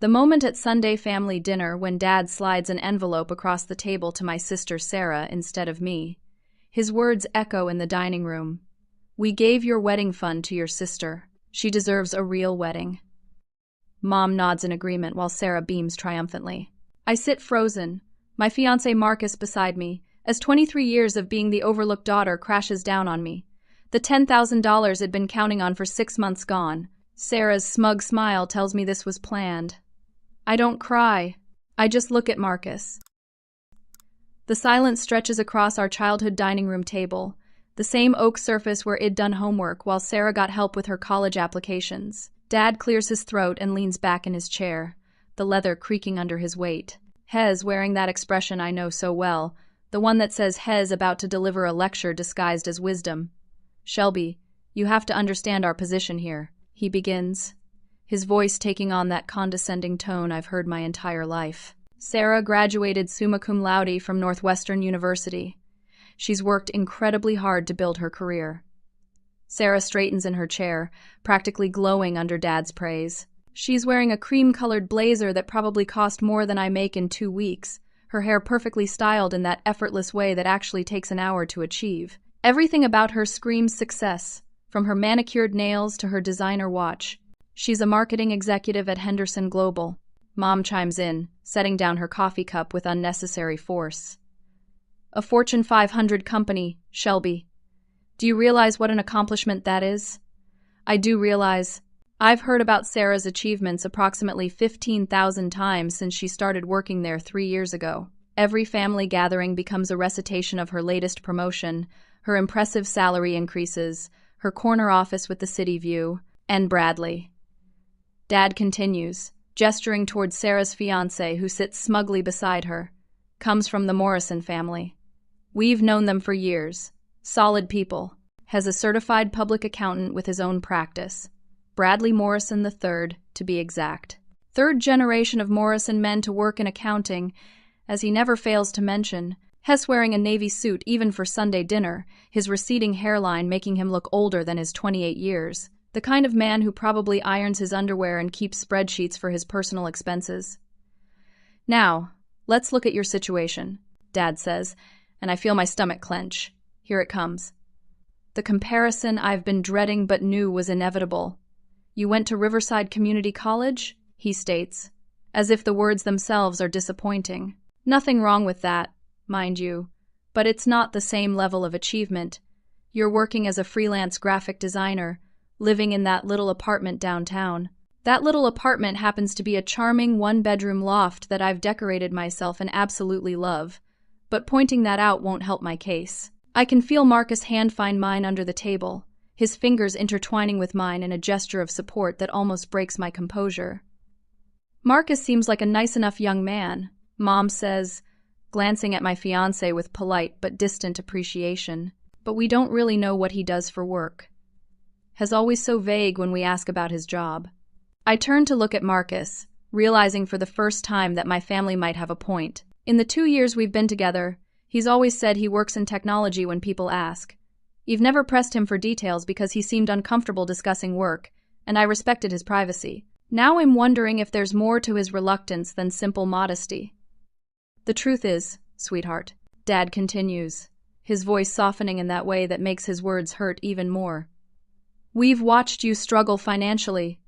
The moment at Sunday family dinner when Dad slides an envelope across the table to my sister Sarah instead of me. His words echo in the dining room. "We gave your wedding fund to your sister. She deserves a real wedding." Mom nods in agreement while Sarah beams triumphantly. I sit frozen, my fiancé Marcus beside me, as 23 years of being the overlooked daughter crashes down on me. The $10,000 I'd been counting on for 6 months gone. Sarah's smug smile tells me this was planned. I don't cry. I just look at Marcus. The silence stretches across our childhood dining room table, the same oak surface where I'd done homework while Sarah got help with her college applications. Dad clears his throat and leans back in his chair, the leather creaking under his weight. Hez wearing that expression I know so well, the one that says Hez about to deliver a lecture disguised as wisdom. "Shelby, you have to understand our position here," he begins, his voice taking on that condescending tone I've heard my entire life. Sarah graduated summa cum laude from Northwestern University. She's worked incredibly hard to build her career. Sarah straightens in her chair, practically glowing under Dad's praise. She's wearing a cream-colored blazer that probably cost more than I make in 2 weeks, her hair perfectly styled in that effortless way that actually takes an hour to achieve. Everything about her screams success, from her manicured nails to her designer watch. She's a marketing executive at Henderson Global. Mom chimes in, setting down her coffee cup with unnecessary force. A Fortune 500 company, Shelby. Do you realize what an accomplishment that is? I do realize. I've heard about Sarah's achievements approximately 15,000 times since she started working there 3 years ago. Every family gathering becomes a recitation of her latest promotion, her impressive salary increases, her corner office with the city view, and Bradley. Dad continues, gesturing towards Sarah's fiancé who sits smugly beside her. Comes from the Morrison family. We've known them for years. Solid people. Has a certified public accountant with his own practice. Bradley Morrison III, to be exact. 3rd generation of Morrison men to work in accounting, as he never fails to mention. Hess wearing a navy suit even for Sunday dinner, his receding hairline making him look older than his 28 years. The kind of man who probably irons his underwear and keeps spreadsheets for his personal expenses. Now, let's look at your situation, Dad says, and I feel my stomach clench. Here it comes. The comparison I've been dreading but knew was inevitable. You went to Riverside Community College? He states, as if the words themselves are disappointing. Nothing wrong with that, mind you, but it's not the same level of achievement. You're working as a freelance graphic designer, living in that little apartment downtown. That little apartment happens to be a charming 1-bedroom loft that I've decorated myself and absolutely love, but pointing that out won't help my case. I can feel Marcus' hand find mine under the table, his fingers intertwining with mine in a gesture of support that almost breaks my composure. Marcus seems like a nice enough young man, Mom says, glancing at my fiancé with polite but distant appreciation. But we don't really know what he does for work. Has always so vague when we ask about his job. I turn to look at Marcus, realizing for the first time that my family might have a point. In the 2 years we've been together, he's always said he works in technology when people ask. You've never pressed him for details because he seemed uncomfortable discussing work, and I respected his privacy. Now I'm wondering if there's more to his reluctance than simple modesty. The truth is, sweetheart, Dad continues, his voice softening in that way that makes his words hurt even more. We've watched you struggle financially.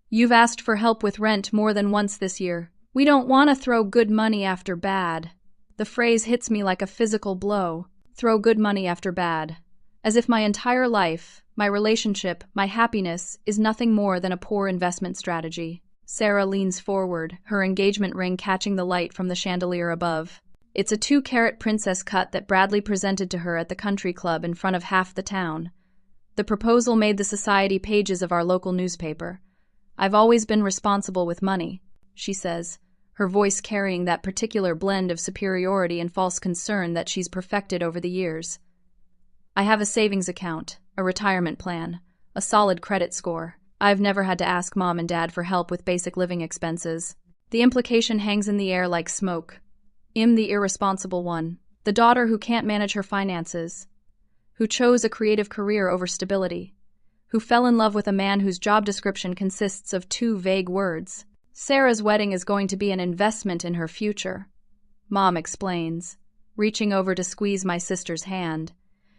You've asked for help with rent more than once this year. We don't want to throw good money after bad. The phrase hits me like a physical blow. Throw good money after bad. As if my entire life, my relationship, my happiness is nothing more than a poor investment strategy. Sarah leans forward, her engagement ring catching the light from the chandelier above. It's a 2-carat princess cut that Bradley presented to her at the country club in front of half the town. The proposal made the society pages of our local newspaper. I've always been responsible with money, she says, her voice carrying that particular blend of superiority and false concern that she's perfected over the years. I have a savings account, a retirement plan, a solid credit score. I've never had to ask Mom and Dad for help with basic living expenses. The implication hangs in the air like smoke. I'm the irresponsible one, the daughter who can't manage her finances, who chose a creative career over stability, who fell in love with a man whose job description consists of 2 vague words. Sarah's wedding is going to be an investment in her future, Mom explains, reaching over to squeeze my sister's hand.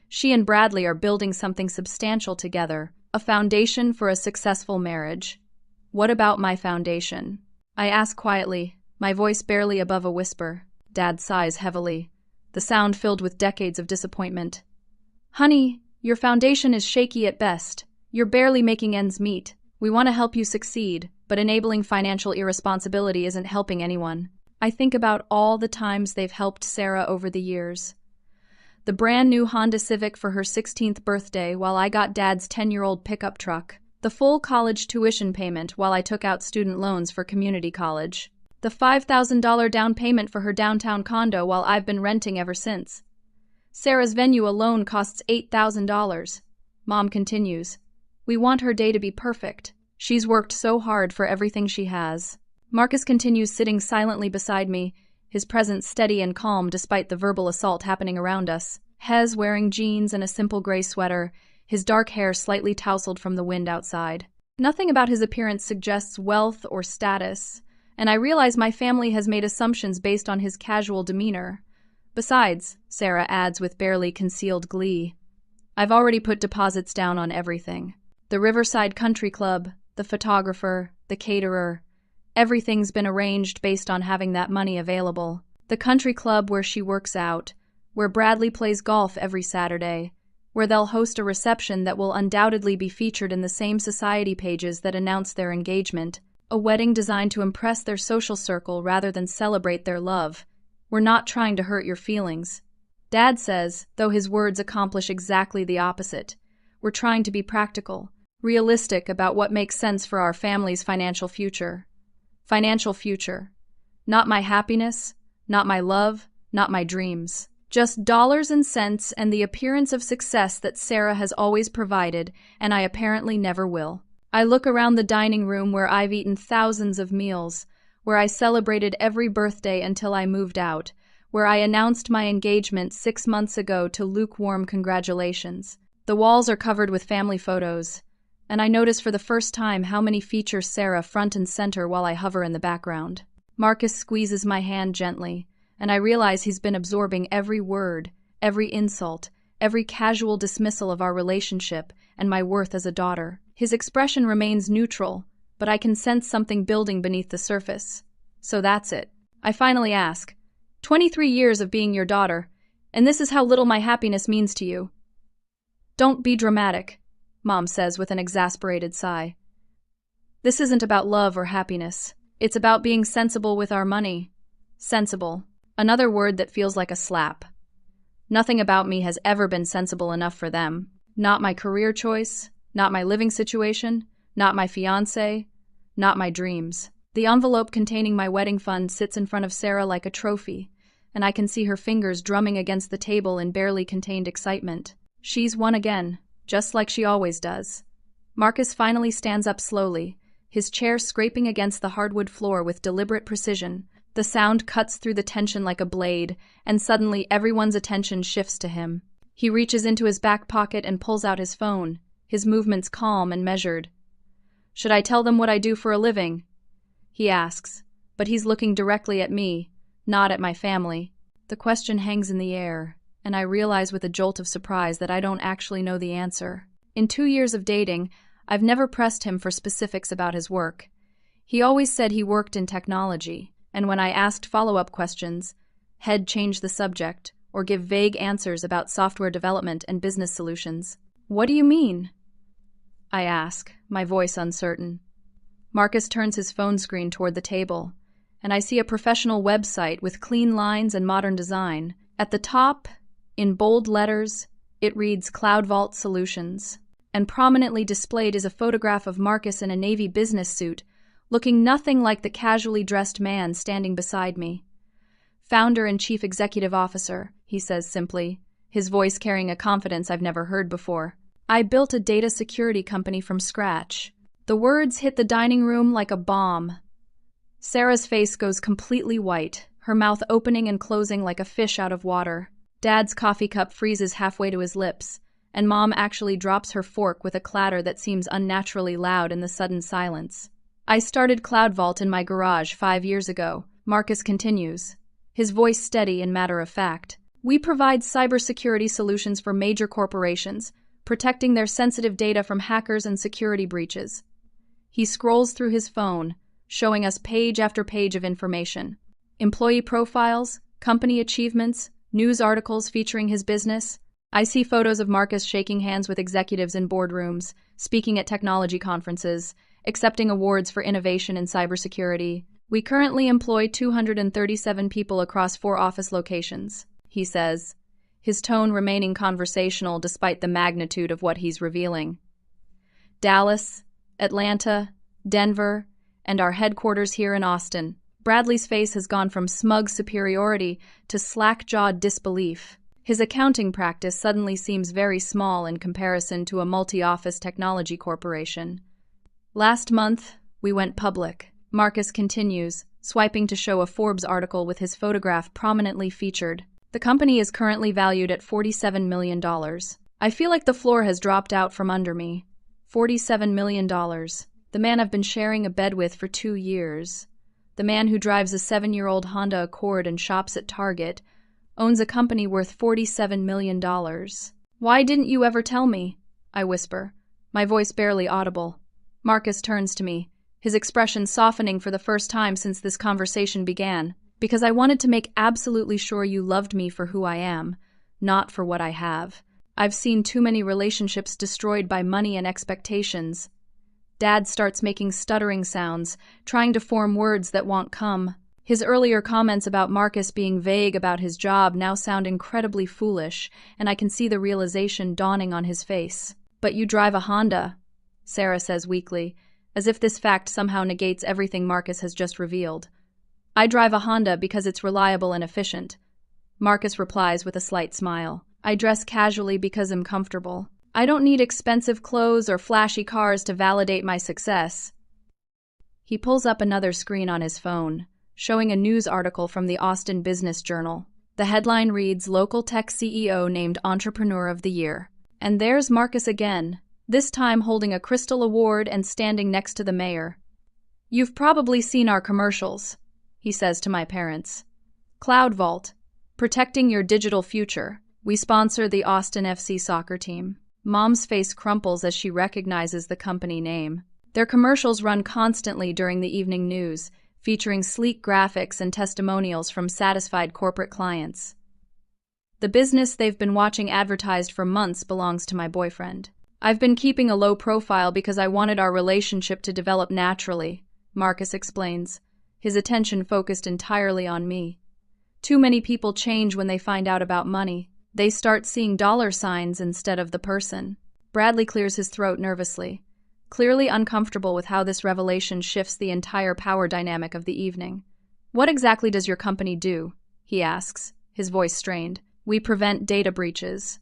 She and Bradley are building something substantial together, a foundation for a successful marriage. What about my foundation? I ask quietly, my voice barely above a whisper. Dad sighs heavily, the sound filled with decades of disappointment. Honey, your foundation is shaky at best. You're barely making ends meet. We want to help you succeed, but enabling financial irresponsibility isn't helping anyone. I think about all the times they've helped Sarah over the years. The brand new Honda Civic for her 16th birthday while I got Dad's 10-year-old pickup truck. The full college tuition payment while I took out student loans for community college. The $5,000 down payment for her downtown condo while I've been renting ever since. Sarah's venue alone costs $8,000. Mom continues. We want her day to be perfect. She's worked so hard for everything she has. Marcus continues sitting silently beside me, his presence steady and calm despite the verbal assault happening around us. Hez wearing jeans and a simple gray sweater, his dark hair slightly tousled from the wind outside. Nothing about his appearance suggests wealth or status, and I realize my family has made assumptions based on his casual demeanor. Besides, Sarah adds with barely concealed glee, I've already put deposits down on everything. The Riverside Country Club, the photographer, the caterer. Everything's been arranged based on having that money available. The country club where she works out, where Bradley plays golf every Saturday, where they'll host a reception that will undoubtedly be featured in the same society pages that announce their engagement, a wedding designed to impress their social circle rather than celebrate their love. We're not trying to hurt your feelings. Dad says, though his words accomplish exactly the opposite. We're trying to be practical, realistic about what makes sense for our family's financial future. Financial future. Not my happiness, not my love, not my dreams. Just dollars and cents and the appearance of success that Sarah has always provided, and I apparently never will. I look around the dining room where I've eaten thousands of meals, where I celebrated every birthday until I moved out, where I announced my engagement 6 months ago to lukewarm congratulations. The walls are covered with family photos, and I notice for the first time how many feature Sarah front and center while I hover in the background. Marcus squeezes my hand gently, and I realize he's been absorbing every word, every insult, every casual dismissal of our relationship and my worth as a daughter. His expression remains neutral, but I can sense something building beneath the surface. So that's it. I finally ask, 23 years of being your daughter, and this is how little my happiness means to you. Don't be dramatic, Mom says with an exasperated sigh. This isn't about love or happiness. It's about being sensible with our money. Sensible. Another word that feels like a slap. Nothing about me has ever been sensible enough for them. Not my career choice, not my living situation, not my fiancé, not my dreams. The envelope containing my wedding fund sits in front of Sarah like a trophy, and I can see her fingers drumming against the table in barely contained excitement. She's won again, just like she always does. Marcus finally stands up slowly, his chair scraping against the hardwood floor with deliberate precision. The sound cuts through the tension like a blade, and suddenly everyone's attention shifts to him. He reaches into his back pocket and pulls out his phone, his movements calm and measured. Should I tell them what I do for a living? He asks, but he's looking directly at me, not at my family. The question hangs in the air, and I realize with a jolt of surprise that I don't actually know the answer. In 2 years of dating, I've never pressed him for specifics about his work. He always said he worked in technology, and when I asked follow-up questions, he'd change the subject or give vague answers about software development and business solutions. What do you mean? I ask, my voice uncertain. Marcus turns his phone screen toward the table, and I see a professional website with clean lines and modern design. At the top, in bold letters, it reads Cloud Vault Solutions, and prominently displayed is a photograph of Marcus in a navy business suit, looking nothing like the casually dressed man standing beside me. Founder and Chief Executive Officer, he says simply, his voice carrying a confidence I've never heard before. I built a data security company from scratch. The words hit the dining room like a bomb. Sarah's face goes completely white, her mouth opening and closing like a fish out of water. Dad's coffee cup freezes halfway to his lips, and Mom actually drops her fork with a clatter that seems unnaturally loud in the sudden silence. I started Cloud Vault in my garage 5 years ago, Marcus continues, his voice steady and matter-of-fact. We provide cybersecurity solutions for major corporations, protecting their sensitive data from hackers and security breaches. He scrolls through his phone, showing us page after page of information. Employee profiles, company achievements, news articles featuring his business. I see photos of Marcus shaking hands with executives in boardrooms, speaking at technology conferences, accepting awards for innovation in cybersecurity. We currently employ 237 people across 4 office locations, he says, his tone remaining conversational despite the magnitude of what he's revealing. Dallas, Atlanta, Denver, and our headquarters here in Austin. Bradley's face has gone from smug superiority to slack-jawed disbelief. His accounting practice suddenly seems very small in comparison to a multi-office technology corporation. Last month, we went public. Marcus continues, swiping to show a Forbes article with his photograph prominently featured. The company is currently valued at $47 million. I feel like the floor has dropped out from under me. $47 million. The man I've been sharing a bed with for 2 years. The man who drives a 7-year-old Honda Accord and shops at Target owns a company worth $47 million. Why didn't you ever tell me? I whisper, my voice barely audible. Marcus turns to me, his expression softening for the first time since this conversation began. Because I wanted to make absolutely sure you loved me for who I am, not for what I have. I've seen too many relationships destroyed by money and expectations. Dad starts making stuttering sounds, trying to form words that won't come. His earlier comments about Marcus being vague about his job now sound incredibly foolish, and I can see the realization dawning on his face. But you drive a Honda, Sarah says weakly, as if this fact somehow negates everything Marcus has just revealed. I drive a Honda because it's reliable and efficient. Marcus replies with a slight smile. I dress casually because I'm comfortable. I don't need expensive clothes or flashy cars to validate my success. He pulls up another screen on his phone, showing a news article from the Austin Business Journal. The headline reads, Local Tech CEO named Entrepreneur of the Year. And there's Marcus again, this time holding a Crystal Award and standing next to the mayor. You've probably seen our commercials, he says to my parents. Cloud Vault, protecting your digital future. We sponsor the Austin FC soccer team. Mom's face crumples as she recognizes the company name. Their commercials run constantly during the evening news, featuring sleek graphics and testimonials from satisfied corporate clients. The business they've been watching advertised for months belongs to my boyfriend. I've been keeping a low profile because I wanted our relationship to develop naturally, Marcus explains, his attention focused entirely on me. Too many people change when they find out about money. They start seeing dollar signs instead of the person. Bradley clears his throat nervously, clearly uncomfortable with how this revelation shifts the entire power dynamic of the evening. What exactly does your company do? He asks, his voice strained. We prevent data breaches,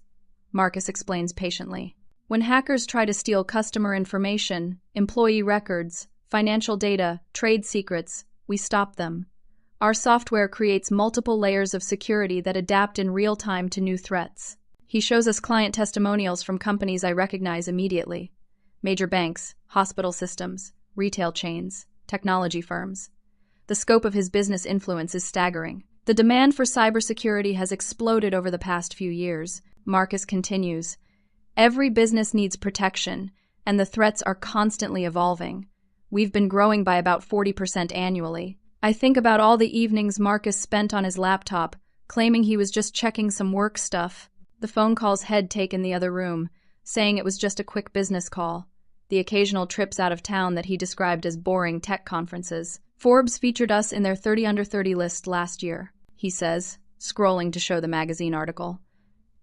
Marcus explains patiently. When hackers try to steal customer information, employee records, financial data, trade secrets, we stop them. Our software creates multiple layers of security that adapt in real time to new threats. He shows us client testimonials from companies I recognize immediately. Major banks, hospital systems, retail chains, technology firms. The scope of his business influence is staggering. The demand for cybersecurity has exploded over the past few years. Marcus continues. Every business needs protection, and the threats are constantly evolving. We've been growing by about 40% annually. I think about all the evenings Marcus spent on his laptop, claiming he was just checking some work stuff. The phone call's head take in the other room, saying it was just a quick business call. The occasional trips out of town that he described as boring tech conferences. Forbes featured us in their 30 under 30 list last year, he says, scrolling to show the magazine article.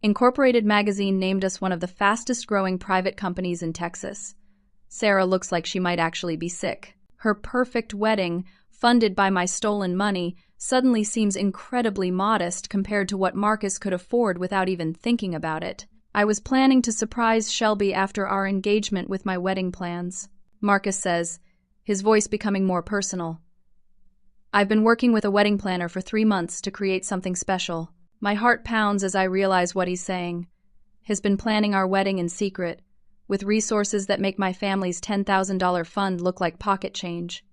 Incorporated magazine named us one of the fastest growing private companies in Texas. Sarah looks like she might actually be sick. Her perfect wedding, funded by my stolen money, suddenly seems incredibly modest compared to what Marcus could afford without even thinking about it. I was planning to surprise Shelby after our engagement with my wedding plans, Marcus says, his voice becoming more personal. I've been working with a wedding planner for 3 months to create something special. My heart pounds as I realize what he's saying. He's been planning our wedding in secret, with resources that make my family's $10,000 fund look like pocket change.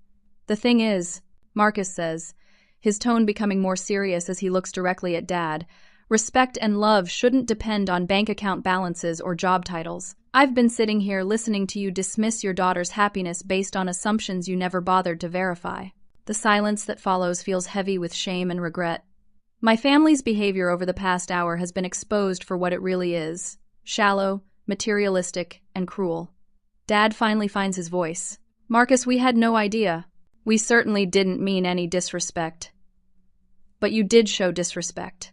The thing is, Marcus says, his tone becoming more serious as he looks directly at Dad, respect and love shouldn't depend on bank account balances or job titles. I've been sitting here listening to you dismiss your daughter's happiness based on assumptions you never bothered to verify. The silence that follows feels heavy with shame and regret. My family's behavior over the past hour has been exposed for what it really is: shallow, materialistic, and cruel. Dad finally finds his voice. Marcus, we had no idea. We certainly didn't mean any disrespect. But you did show disrespect.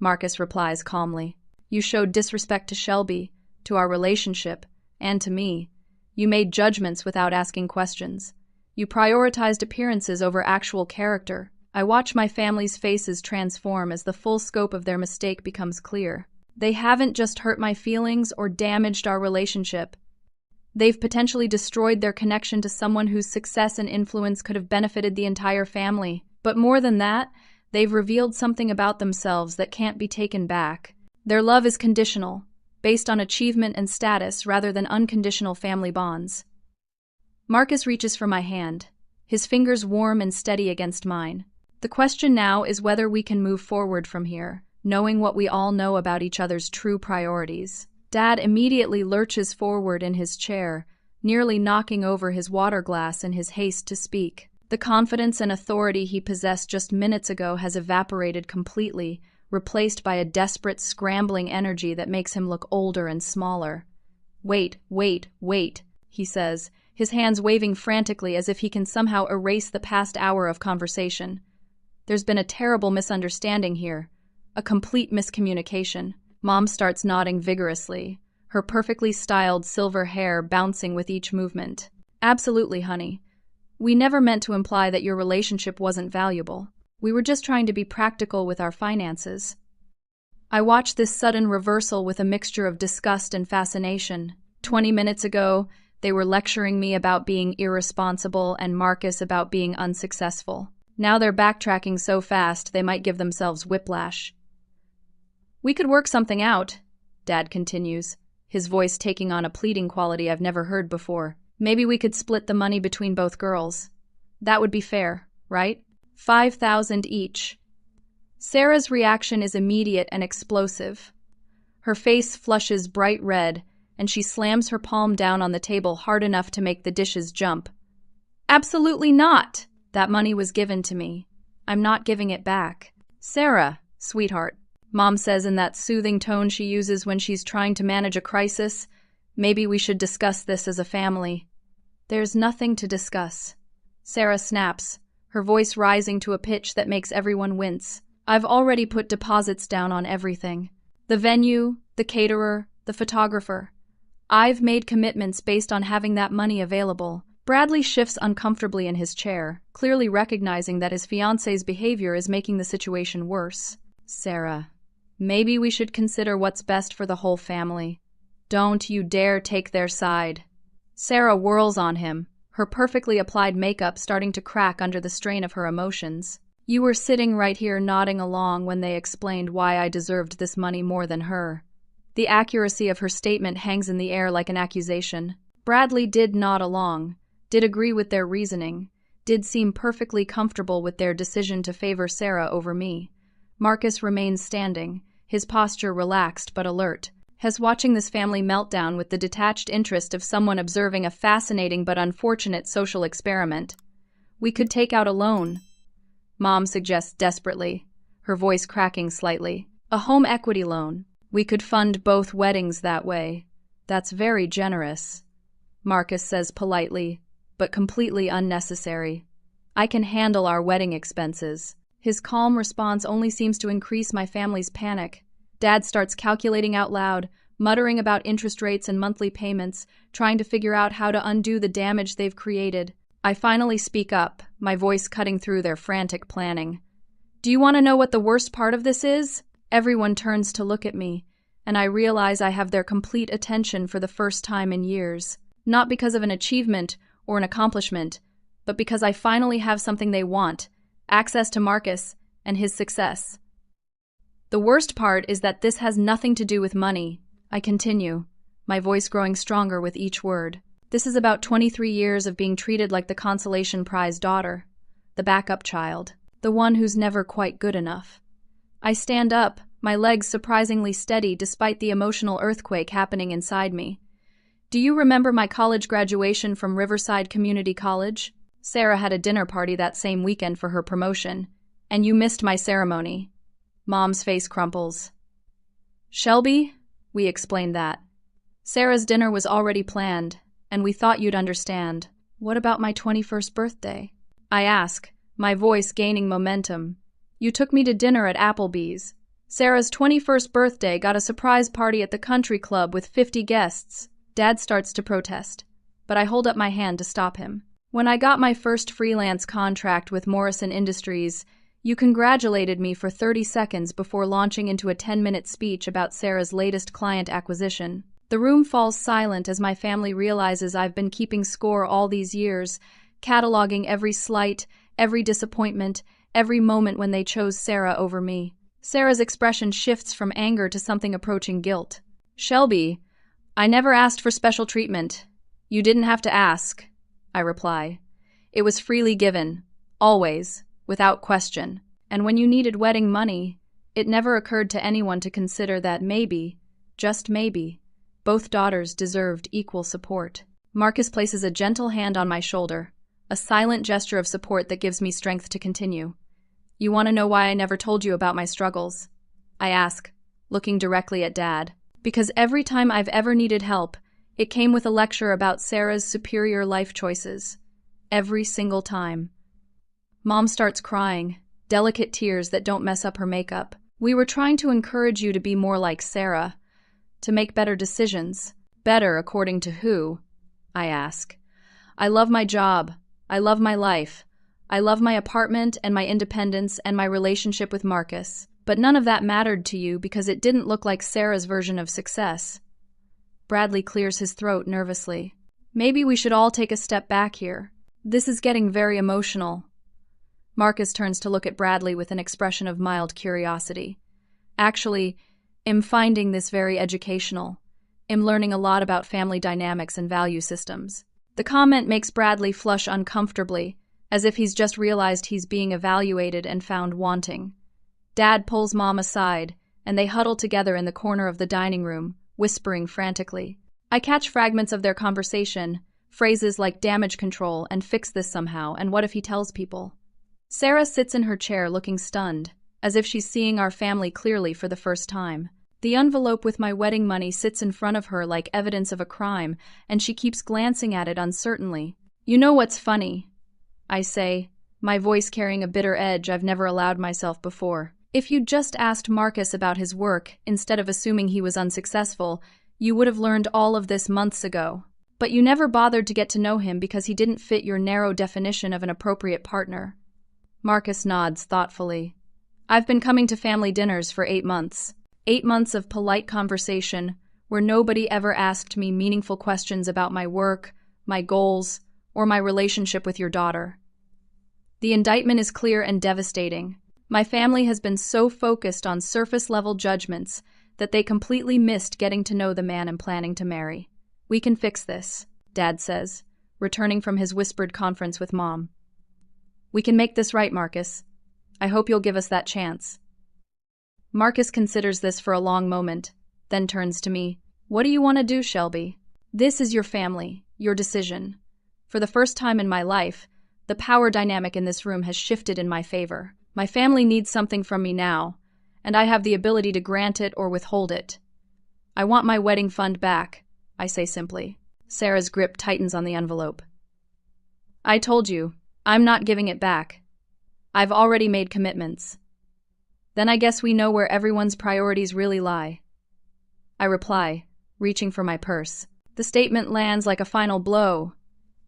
Marcus replies calmly. You showed disrespect to Shelby, to our relationship, and to me. You made judgments without asking questions. You prioritized appearances over actual character. I watch my family's faces transform as the full scope of their mistake becomes clear. They haven't just hurt my feelings or damaged our relationship. They've potentially destroyed their connection to someone whose success and influence could have benefited the entire family. But more than that, they've revealed something about themselves that can't be taken back. Their love is conditional, based on achievement and status rather than unconditional family bonds. Marcus reaches for my hand, his fingers warm and steady against mine. The question now is whether we can move forward from here, knowing what we all know about each other's true priorities. Dad immediately lurches forward in his chair, nearly knocking over his water glass in his haste to speak. The confidence and authority he possessed just minutes ago has evaporated completely, replaced by a desperate, scrambling energy that makes him look older and smaller. Wait, he says, his hands waving frantically as if he can somehow erase the past hour of conversation. There's been a terrible misunderstanding here, a complete miscommunication. Mom starts nodding vigorously, her perfectly styled silver hair bouncing with each movement. Absolutely, honey. We never meant to imply that your relationship wasn't valuable. We were just trying to be practical with our finances. I watched this sudden reversal with a mixture of disgust and fascination. 20 minutes ago, they were lecturing me about being irresponsible and Marcus about being unsuccessful. Now they're backtracking so fast they might give themselves whiplash. We could work something out, Dad continues, his voice taking on a pleading quality I've never heard before. Maybe we could split the money between both girls. That would be fair, right? $5,000 each. Sarah's reaction is immediate and explosive. Her face flushes bright red, and she slams her palm down on the table hard enough to make the dishes jump. Absolutely not! That money was given to me. I'm not giving it back. Sarah, sweetheart, Mom says in that soothing tone she uses when she's trying to manage a crisis, maybe we should discuss this as a family. There's nothing to discuss. Sarah snaps, her voice rising to a pitch that makes everyone wince. I've already put deposits down on everything. The venue, the caterer, the photographer. I've made commitments based on having that money available. Bradley shifts uncomfortably in his chair, clearly recognizing that his fiancé's behavior is making the situation worse. Sarah, maybe we should consider what's best for the whole family. Don't you dare take their side. Sarah whirls on him, her perfectly applied makeup starting to crack under the strain of her emotions. You were sitting right here nodding along when they explained why I deserved this money more than her. The accuracy of her statement hangs in the air like an accusation. Bradley did nod along, did agree with their reasoning, did seem perfectly comfortable with their decision to favor Sarah over me. Marcus remains standing, his posture relaxed but alert, has watching this family meltdown with the detached interest of someone observing a fascinating but unfortunate social experiment. We could take out a loan, Mom suggests desperately, her voice cracking slightly. A home equity loan. We could fund both weddings that way. That's very generous, Marcus says politely, but completely unnecessary. I can handle our wedding expenses. His calm response only seems to increase my family's panic. Dad starts calculating out loud, muttering about interest rates and monthly payments, trying to figure out how to undo the damage they've created. I finally speak up, my voice cutting through their frantic planning. Do you want to know what the worst part of this is? Everyone turns to look at me, and I realize I have their complete attention for the first time in years. Not because of an achievement or an accomplishment, but because I finally have something they want, access to Marcus and his success. The worst part is that this has nothing to do with money, I continue. my voice growing stronger with each word. This is about 23 years of being treated like the consolation prize daughter, the backup child, the one who's never quite good enough. I stand up, my legs surprisingly steady despite the emotional earthquake happening inside me. Do you remember my college graduation from Riverside Community College? Sarah had a dinner party that same weekend for her promotion, and you missed my ceremony. Mom's face crumples. Shelby? We explained that. Sarah's dinner was already planned, and we thought you'd understand. What about my 21st birthday? I ask, my voice gaining momentum. You took me to dinner at Applebee's. Sarah's 21st birthday got a surprise party at the country club with 50 guests. Dad starts to protest, but I hold up my hand to stop him. When I got my first freelance contract with Morrison Industries, you congratulated me for 30 seconds before launching into a 10-minute speech about Sarah's latest client acquisition. The room falls silent as my family realizes I've been keeping score all these years, cataloging every slight, every disappointment, every moment when they chose Sarah over me. Sarah's expression shifts from anger to something approaching guilt. Shelby, I never asked for special treatment. You didn't have to ask, I reply. It was freely given, always, without question. And when you needed wedding money, it never occurred to anyone to consider that maybe, just maybe, both daughters deserved equal support. Marcus places a gentle hand on my shoulder, a silent gesture of support that gives me strength to continue. You want to know why I never told you about my struggles? I ask, looking directly at Dad. Because every time I've ever needed help, it came with a lecture about Sarah's superior life choices. Every single time. Mom starts crying, delicate tears that don't mess up her makeup. We were trying to encourage you to be more like Sarah, to make better decisions. Better according to who? I ask. I love my job. I love my life. I love my apartment and my independence and my relationship with Marcus. But none of that mattered to you because it didn't look like Sarah's version of success. Bradley clears his throat nervously. Maybe we should all take a step back here. This is getting very emotional. Marcus turns to look at Bradley with an expression of mild curiosity. Actually, I'm finding this very educational. I'm learning a lot about family dynamics and value systems. The comment makes Bradley flush uncomfortably, as if he's just realized he's being evaluated and found wanting. Dad pulls Mom aside, and they huddle together in the corner of the dining room, whispering frantically. I catch fragments of their conversation, phrases like damage control and fix this somehow, and what if he tells people? Sarah sits in her chair looking stunned, as if she's seeing our family clearly for the first time. The envelope with my wedding money sits in front of her like evidence of a crime, and she keeps glancing at it uncertainly. You know what's funny? I say, my voice carrying a bitter edge I've never allowed myself before. If you'd just asked Marcus about his work, instead of assuming he was unsuccessful, you would have learned all of this months ago. But you never bothered to get to know him because he didn't fit your narrow definition of an appropriate partner. Marcus nods thoughtfully. I've been coming to family dinners for 8 months. 8 months of polite conversation where nobody ever asked me meaningful questions about my work, my goals, or my relationship with your daughter. The indictment is clear and devastating. My family has been so focused on surface-level judgments that they completely missed getting to know the man I'm planning to marry. We can fix this, Dad says, returning from his whispered conference with Mom. We can make this right, Marcus. I hope you'll give us that chance. Marcus considers this for a long moment, then turns to me. What do you want to do, Shelby? This is your family, your decision. For the first time in my life, the power dynamic in this room has shifted in my favor. My family needs something from me now, and I have the ability to grant it or withhold it. I want my wedding fund back, I say simply. Sarah's grip tightens on the envelope. I told you, I'm not giving it back. I've already made commitments. Then I guess we know where everyone's priorities really lie. I reply, reaching for my purse. The statement lands like a final blow,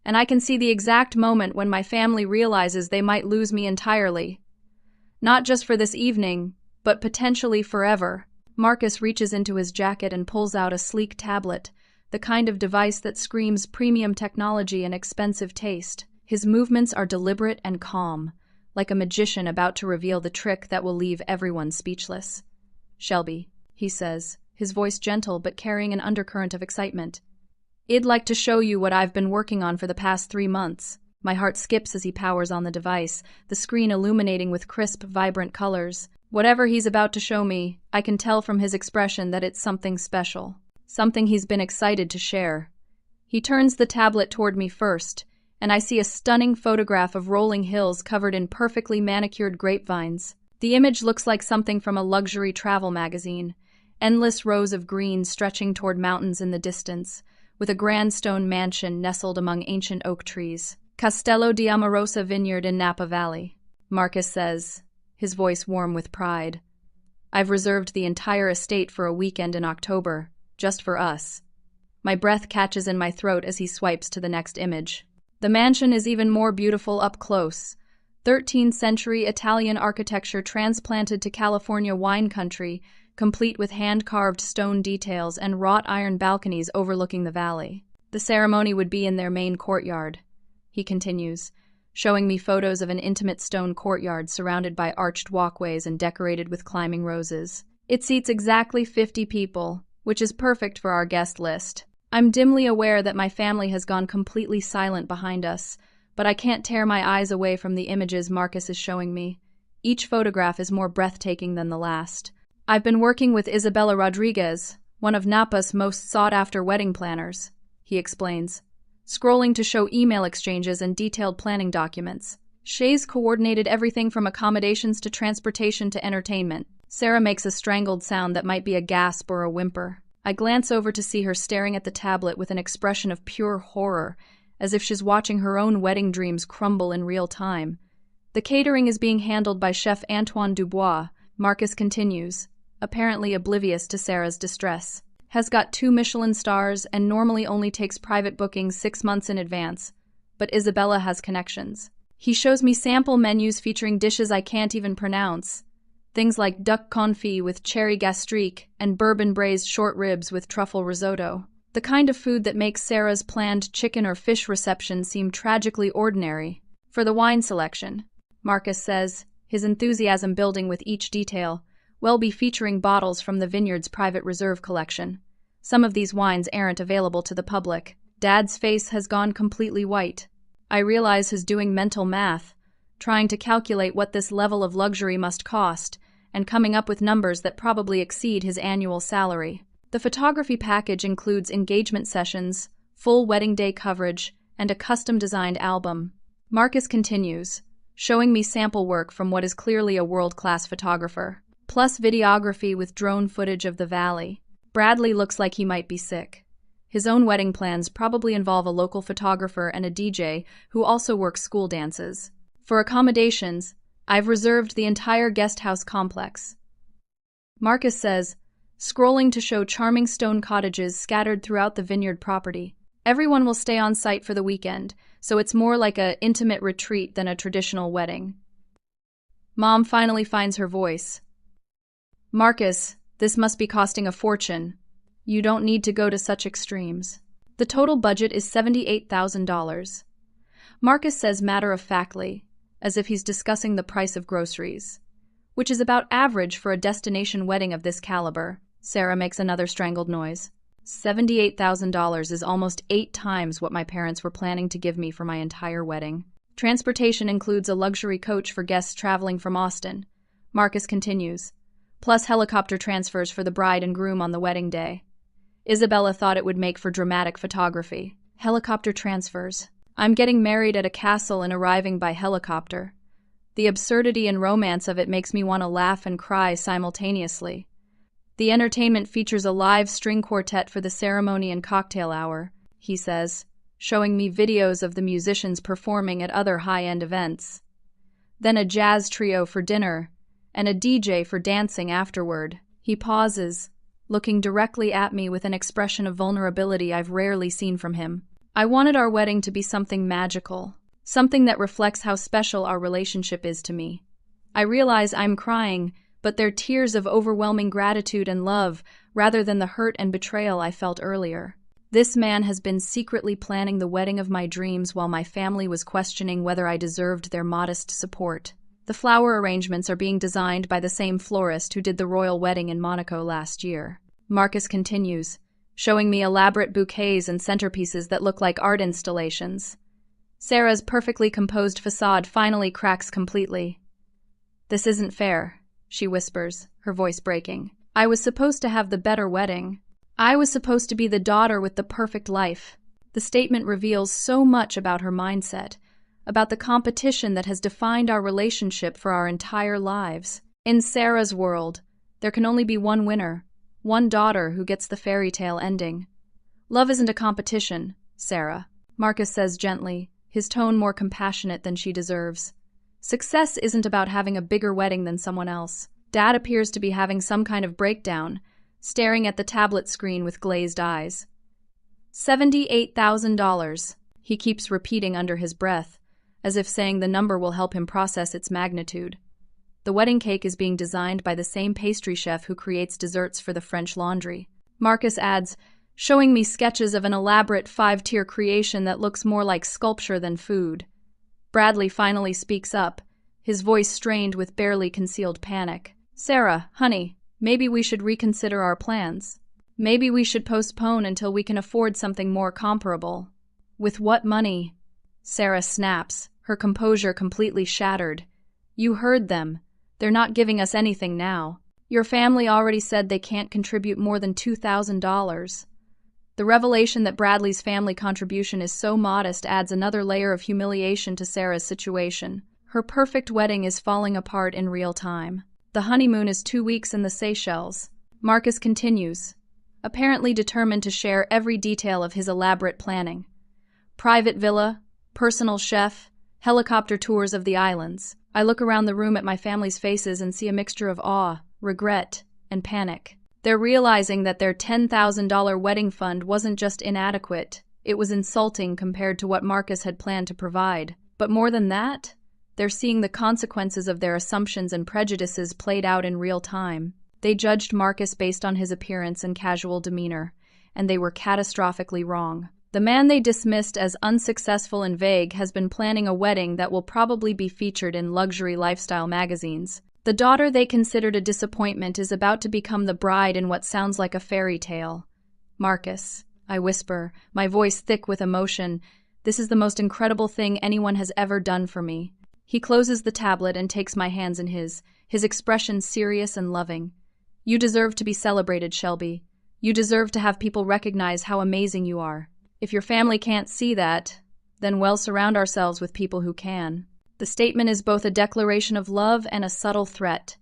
and I can see the exact moment when my family realizes they might lose me entirely. Not just for this evening, but potentially forever. Marcus reaches into his jacket and pulls out a sleek tablet, the kind of device that screams premium technology and expensive taste. His movements are deliberate and calm, like a magician about to reveal the trick that will leave everyone speechless. Shelby, he says, his voice gentle but carrying an undercurrent of excitement. "I'd like to show you what I've been working on for the past 3 months." My heart skips as he powers on the device, the screen illuminating with crisp, vibrant colors. Whatever he's about to show me, I can tell from his expression that it's something special. Something he's been excited to share. He turns the tablet toward me first, and I see a stunning photograph of rolling hills covered in perfectly manicured grapevines. The image looks like something from a luxury travel magazine. Endless rows of green stretching toward mountains in the distance, with a grand stone mansion nestled among ancient oak trees. Castello di Amorosa Vineyard in Napa Valley, Marcus says, his voice warm with pride. "I've reserved the entire estate for a weekend in October, just for us." My breath catches in my throat as he swipes to the next image. The mansion is even more beautiful up close. 13th century Italian architecture transplanted to California wine country, complete with hand-carved stone details and wrought iron balconies overlooking the valley. The ceremony would be in their main courtyard, he continues, showing me photos of an intimate stone courtyard surrounded by arched walkways and decorated with climbing roses. It seats exactly 50 people, which is perfect for our guest list. I'm dimly aware that my family has gone completely silent behind us, but I can't tear my eyes away from the images Marcus is showing me. Each photograph is more breathtaking than the last. "I've been working with Isabella Rodriguez, one of Napa's most sought-after wedding planners," he explains, scrolling to show email exchanges and detailed planning documents. "She's coordinated everything from accommodations to transportation to entertainment." Sarah makes a strangled sound that might be a gasp or a whimper. I glance over to see her staring at the tablet with an expression of pure horror, as if she's watching her own wedding dreams crumble in real time. "The catering is being handled by Chef Antoine Dubois," Marcus continues, apparently oblivious to Sarah's distress. "Has got 2 Michelin stars and normally only takes private bookings 6 months in advance, but Isabella has connections." He shows me sample menus featuring dishes I can't even pronounce. Things like duck confit with cherry gastrique and bourbon braised short ribs with truffle risotto. The kind of food that makes Sarah's planned chicken or fish reception seem tragically ordinary. For the wine selection, Marcus says, his enthusiasm building with each detail, we'll be featuring bottles from the vineyard's private reserve collection. Some of these wines aren't available to the public. Dad's face has gone completely white. I realize he's doing mental math, trying to calculate what this level of luxury must cost, and coming up with numbers that probably exceed his annual salary. The photography package includes engagement sessions, full wedding day coverage, and a custom-designed album. Marcus continues, showing me sample work from what is clearly a world-class photographer, plus videography with drone footage of the valley. Bradley looks like he might be sick. His own wedding plans probably involve a local photographer and a DJ who also works school dances. For accommodations, I've reserved the entire guest house complex. Marcus says, scrolling to show charming stone cottages scattered throughout the vineyard property. Everyone will stay on site for the weekend, so it's more like an intimate retreat than a traditional wedding. Mom finally finds her voice. "Marcus, this must be costing a fortune. You don't need to go to such extremes." The total budget is $78,000. Marcus says matter-of-factly, as if he's discussing the price of groceries, which is about average for a destination wedding of this caliber. Sarah makes another strangled noise. $78,000 is almost 8 times what my parents were planning to give me for my entire wedding. Transportation includes a luxury coach for guests traveling from Austin. Marcus continues, plus helicopter transfers for the bride and groom on the wedding day. Isabella thought it would make for dramatic photography. Helicopter transfers. I'm getting married at a castle and arriving by helicopter. The absurdity and romance of it makes me want to laugh and cry simultaneously. The entertainment features a live string quartet for the ceremony and cocktail hour, he says, showing me videos of the musicians performing at other high-end events. Then a jazz trio for dinner, and a DJ for dancing afterward. He pauses, looking directly at me with an expression of vulnerability I've rarely seen from him. I wanted our wedding to be something magical, something that reflects how special our relationship is to me. I realize I'm crying, but they're tears of overwhelming gratitude and love rather than the hurt and betrayal I felt earlier. This man has been secretly planning the wedding of my dreams while my family was questioning whether I deserved their modest support. The flower arrangements are being designed by the same florist who did the royal wedding in Monaco last year. Marcus continues, showing me elaborate bouquets and centerpieces that look like art installations. Sarah's perfectly composed facade finally cracks completely. "This isn't fair," she whispers, her voice breaking. "I was supposed to have the better wedding. I was supposed to be the daughter with the perfect life." The statement reveals so much about her mindset, about the competition that has defined our relationship for our entire lives. In Sarah's world, there can only be one winner, one daughter who gets the fairy tale ending. "Love isn't a competition, Sarah," Marcus says gently, his tone more compassionate than she deserves. "Success isn't about having a bigger wedding than someone else." Dad appears to be having some kind of breakdown, staring at the tablet screen with glazed eyes. $78,000, he keeps repeating under his breath, as if saying the number will help him process its magnitude. The wedding cake is being designed by the same pastry chef who creates desserts for the French Laundry. Marcus adds, showing me sketches of an elaborate 5-tier creation that looks more like sculpture than food. Bradley finally speaks up, his voice strained with barely concealed panic. "Sarah, honey, maybe we should reconsider our plans. Maybe we should postpone until we can afford something more comparable." "With what money?" Sarah snaps, her composure completely shattered. "You heard them. They're not giving us anything now. Your family already said they can't contribute more than $2,000. The revelation that Bradley's family contribution is so modest adds another layer of humiliation to Sarah's situation. Her perfect wedding is falling apart in real time. The honeymoon is 2 weeks in the Seychelles. Marcus continues, apparently determined to share every detail of his elaborate planning. Private villa, personal chef, helicopter tours of the islands. I look around the room at my family's faces and see a mixture of awe, regret, and panic. They're realizing that their $10,000 wedding fund wasn't just inadequate, it was insulting compared to what Marcus had planned to provide. But more than that, they're seeing the consequences of their assumptions and prejudices played out in real time. They judged Marcus based on his appearance and casual demeanor, and they were catastrophically wrong. The man they dismissed as unsuccessful and vague has been planning a wedding that will probably be featured in luxury lifestyle magazines. The daughter they considered a disappointment is about to become the bride in what sounds like a fairy tale. "Marcus," I whisper, my voice thick with emotion, "this is the most incredible thing anyone has ever done for me." He closes the tablet and takes my hands in his expression serious and loving. "You deserve to be celebrated, Shelby. You deserve to have people recognize how amazing you are. If your family can't see that, then we'll surround ourselves with people who can." The statement is both a declaration of love and a subtle threat.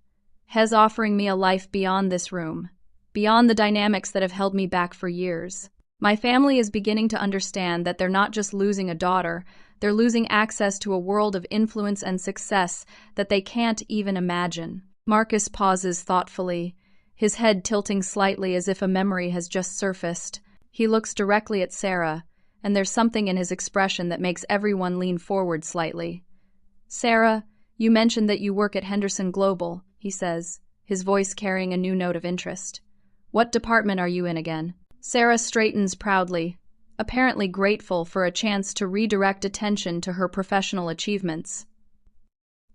Hez offering me a life beyond this room, beyond the dynamics that have held me back for years. My family is beginning to understand that they're not just losing a daughter, they're losing access to a world of influence and success that they can't even imagine. Marcus pauses thoughtfully, his head tilting slightly as if a memory has just surfaced. He looks directly at Sarah, and there's something in his expression that makes everyone lean forward slightly. "Sarah, you mentioned that you work at Henderson Global," he says, his voice carrying a new note of interest. "What department are you in again?" Sarah straightens proudly, apparently grateful for a chance to redirect attention to her professional achievements.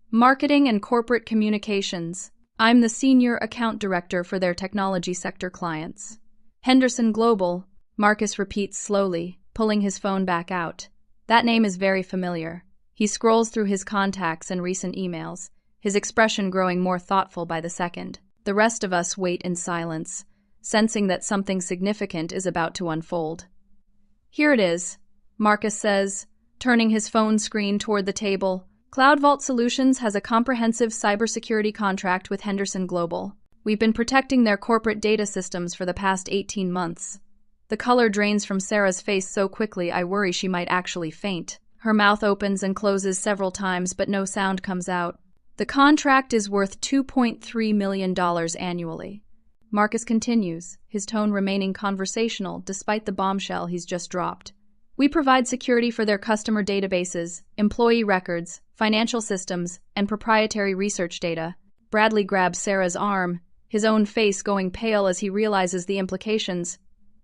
"Marketing and corporate communications. I'm the senior account director for their technology sector clients." "Henderson Global," Marcus repeats slowly, pulling his phone back out. That name is very familiar. He scrolls through his contacts and recent emails, his expression growing more thoughtful by the second. The rest of us wait in silence, sensing that something significant is about to unfold. "Here it is," Marcus says, turning his phone screen toward the table. "Cloud Vault Solutions has a comprehensive cybersecurity contract with Henderson Global. We've been protecting their corporate data systems for the past 18 months. The color drains from Sarah's face so quickly I worry she might actually faint. Her mouth opens and closes several times, but no sound comes out. "The contract is worth $2.3 million annually." Marcus continues, his tone remaining conversational despite the bombshell he's just dropped. "We provide security for their customer databases, employee records, financial systems, and proprietary research data." Bradley grabs Sarah's arm, his own face going pale as he realizes the implications.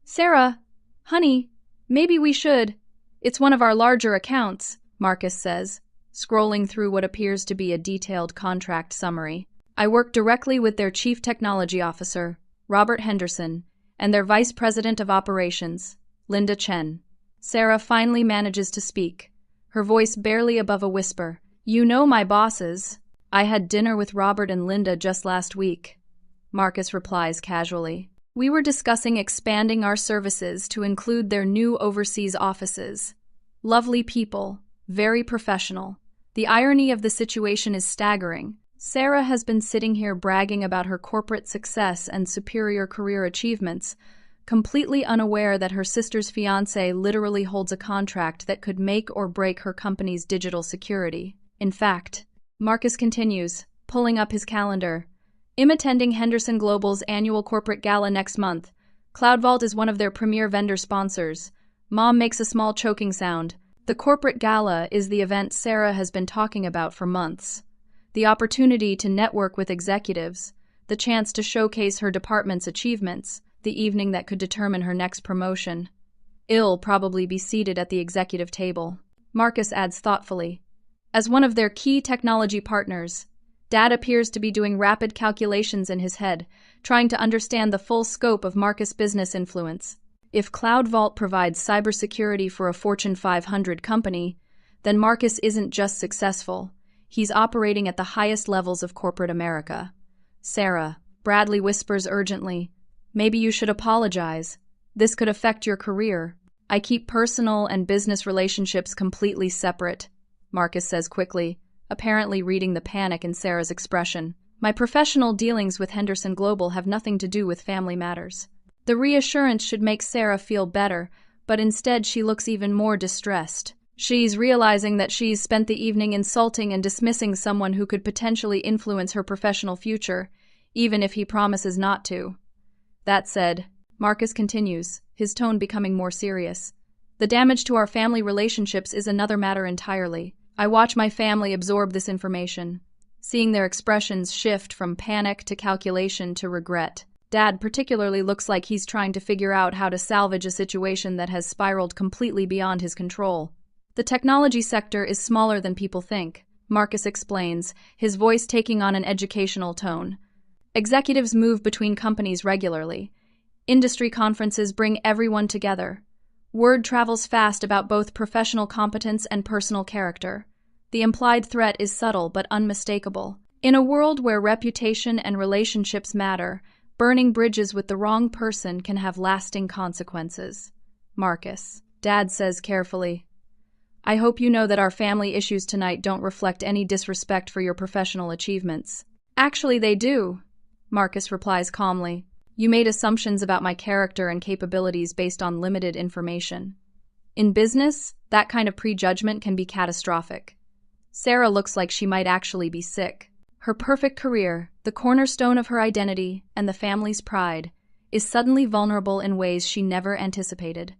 "Sarah, honey, maybe we should. It's one of our larger accounts," Marcus says, scrolling through what appears to be a detailed contract summary. "I work directly with their chief technology officer, Robert Henderson, and their vice president of operations, Linda Chen. Sarah finally manages to speak, her voice barely above a whisper. You know my bosses. I had dinner with Robert and Linda just last week. Marcus replies casually. We were discussing expanding our services to include their new overseas offices. Lovely people, very professional. The irony of the situation is staggering. Sarah has been sitting here bragging about her corporate success and superior career achievements, completely unaware that her sister's fiancé literally holds a contract that could make or break her company's digital security. In fact, Marcus continues, pulling up his calendar. I'm attending Henderson Global's annual corporate gala next month. CloudVault is one of their premier vendor sponsors. Mom makes a small choking sound. The corporate gala is the event Sarah has been talking about for months. The opportunity to network with executives, the chance to showcase her department's achievements, the evening that could determine her next promotion. I'll probably be seated at the executive table. Marcus adds thoughtfully. As one of their key technology partners, Dad appears to be doing rapid calculations in his head, trying to understand the full scope of Marcus' business influence. If CloudVault provides cybersecurity for a Fortune 500 company, then Marcus isn't just successful. He's operating at the highest levels of corporate America. Sarah, Bradley whispers urgently, maybe you should apologize. This could affect your career. I keep personal and business relationships completely separate, Marcus says quickly, apparently reading the panic in Sarah's expression. My professional dealings with Henderson Global have nothing to do with family matters. The reassurance should make Sarah feel better, but instead she looks even more distressed. She's realizing that she's spent the evening insulting and dismissing someone who could potentially influence her professional future, even if he promises not to. That said, Marcus continues, his tone becoming more serious. The damage to our family relationships is another matter entirely. I watch my family absorb this information, seeing their expressions shift from panic to calculation to regret. Dad particularly looks like he's trying to figure out how to salvage a situation that has spiraled completely beyond his control. The technology sector is smaller than people think, Marcus explains, his voice taking on an educational tone. Executives move between companies regularly. Industry conferences bring everyone together. Word travels fast about both professional competence and personal character. The implied threat is subtle but unmistakable. In a world where reputation and relationships matter, burning bridges with the wrong person can have lasting consequences. Marcus, Dad says carefully. I hope you know that our family issues tonight don't reflect any disrespect for your professional achievements. Actually, they do, Marcus replies calmly. You made assumptions about my character and capabilities based on limited information. In business, that kind of prejudgment can be catastrophic. Sarah looks like she might actually be sick. Her perfect career, the cornerstone of her identity and the family's pride, is suddenly vulnerable in ways she never anticipated.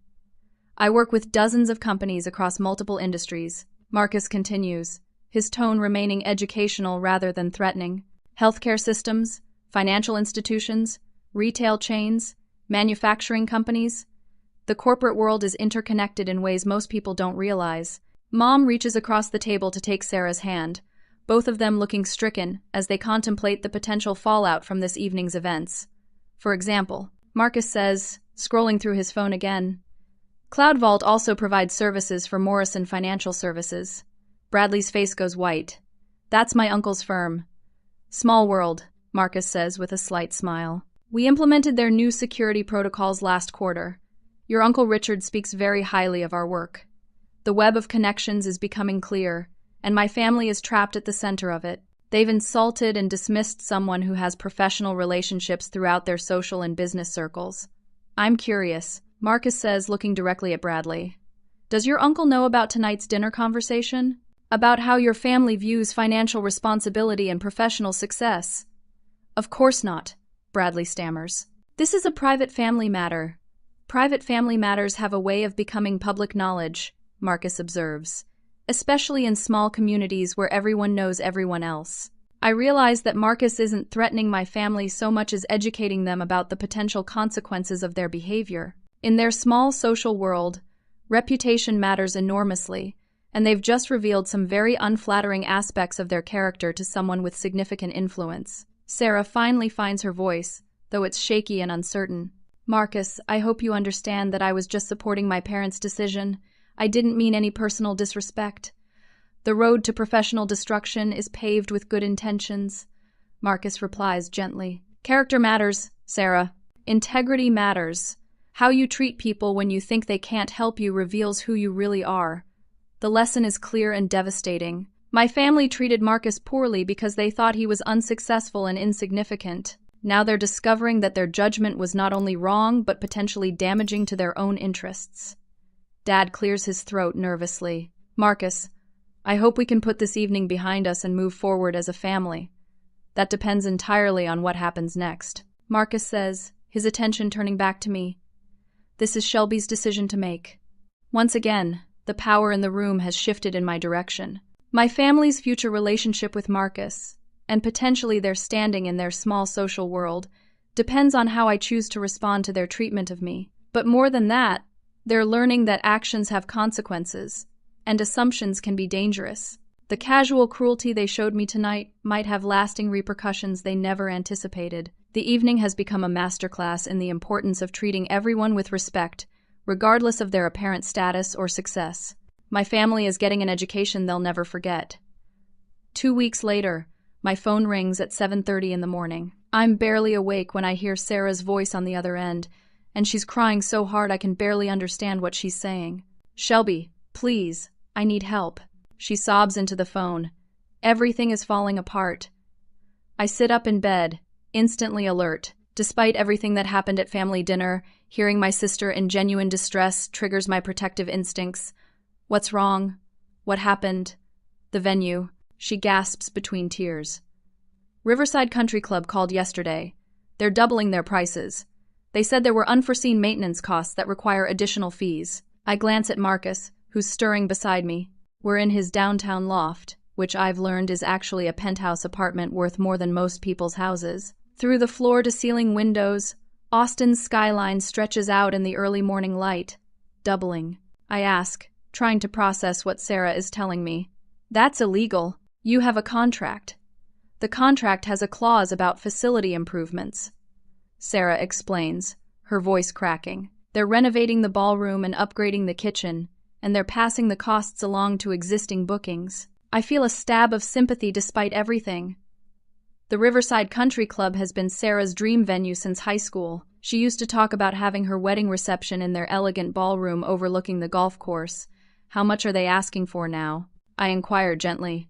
I work with dozens of companies across multiple industries, Marcus continues, his tone remaining educational rather than threatening. Healthcare systems, financial institutions, retail chains, manufacturing companies. The corporate world is interconnected in ways most people don't realize. Mom reaches across the table to take Sarah's hand, both of them looking stricken as they contemplate the potential fallout from this evening's events. For example, Marcus says, scrolling through his phone again, CloudVault also provides services for Morrison Financial Services. Bradley's face goes white. That's my uncle's firm. Small world, Marcus says with a slight smile. We implemented their new security protocols last quarter. Your Uncle Richard speaks very highly of our work. The web of connections is becoming clear, and my family is trapped at the center of it. They've insulted and dismissed someone who has professional relationships throughout their social and business circles. I'm curious, Marcus says, looking directly at Bradley. Does your uncle know about tonight's dinner conversation? About how your family views financial responsibility and professional success? Of course not, Bradley stammers. This is a private family matter. Private family matters have a way of becoming public knowledge, Marcus observes, especially in small communities where everyone knows everyone else. I realize that Marcus isn't threatening my family so much as educating them about the potential consequences of their behavior. In their small social world, reputation matters enormously, and they've just revealed some very unflattering aspects of their character to someone with significant influence. Sarah finally finds her voice, though it's shaky and uncertain. Marcus, I hope you understand that I was just supporting my parents' decision. I didn't mean any personal disrespect. The road to professional destruction is paved with good intentions. Marcus replies gently. Character matters, Sarah. Integrity matters. How you treat people when you think they can't help you reveals who you really are. The lesson is clear and devastating. My family treated Marcus poorly because they thought he was unsuccessful and insignificant. Now they're discovering that their judgment was not only wrong, but potentially damaging to their own interests. Dad clears his throat nervously. Marcus, I hope we can put this evening behind us and move forward as a family. That depends entirely on what happens next. Marcus says, his attention turning back to me. This is Shelby's decision to make. Once again, the power in the room has shifted in my direction. My family's future relationship with Marcus, and potentially their standing in their small social world, depends on how I choose to respond to their treatment of me. But more than that, they're learning that actions have consequences, and assumptions can be dangerous. The casual cruelty they showed me tonight might have lasting repercussions they never anticipated. The evening has become a masterclass in the importance of treating everyone with respect, regardless of their apparent status or success. My family is getting an education they'll never forget. 2 weeks later, my phone rings at 7:30 in the morning. I'm barely awake when I hear Sarah's voice on the other end, and she's crying so hard I can barely understand what she's saying. Shelby, please, I need help. She sobs into the phone. Everything is falling apart. I sit up in bed, instantly alert. Despite everything that happened at family dinner, hearing my sister in genuine distress triggers my protective instincts. What's wrong? What happened? The venue. She gasps between tears. Riverside Country Club called yesterday. They're doubling their prices. They said there were unforeseen maintenance costs that require additional fees. I glance at Marcus, who's stirring beside me. We're in his downtown loft, which I've learned is actually a penthouse apartment worth more than most people's houses. Through the floor-to-ceiling windows, Austin's skyline stretches out in the early morning light, doubling. I ask, trying to process what Sarah is telling me. That's illegal. You have a contract. The contract has a clause about facility improvements. Sarah explains, her voice cracking. They're renovating the ballroom and upgrading the kitchen, and they're passing the costs along to existing bookings. I feel a stab of sympathy despite everything. The Riverside Country Club has been Sarah's dream venue since high school. She used to talk about having her wedding reception in their elegant ballroom overlooking the golf course. How much are they asking for now? I inquire gently.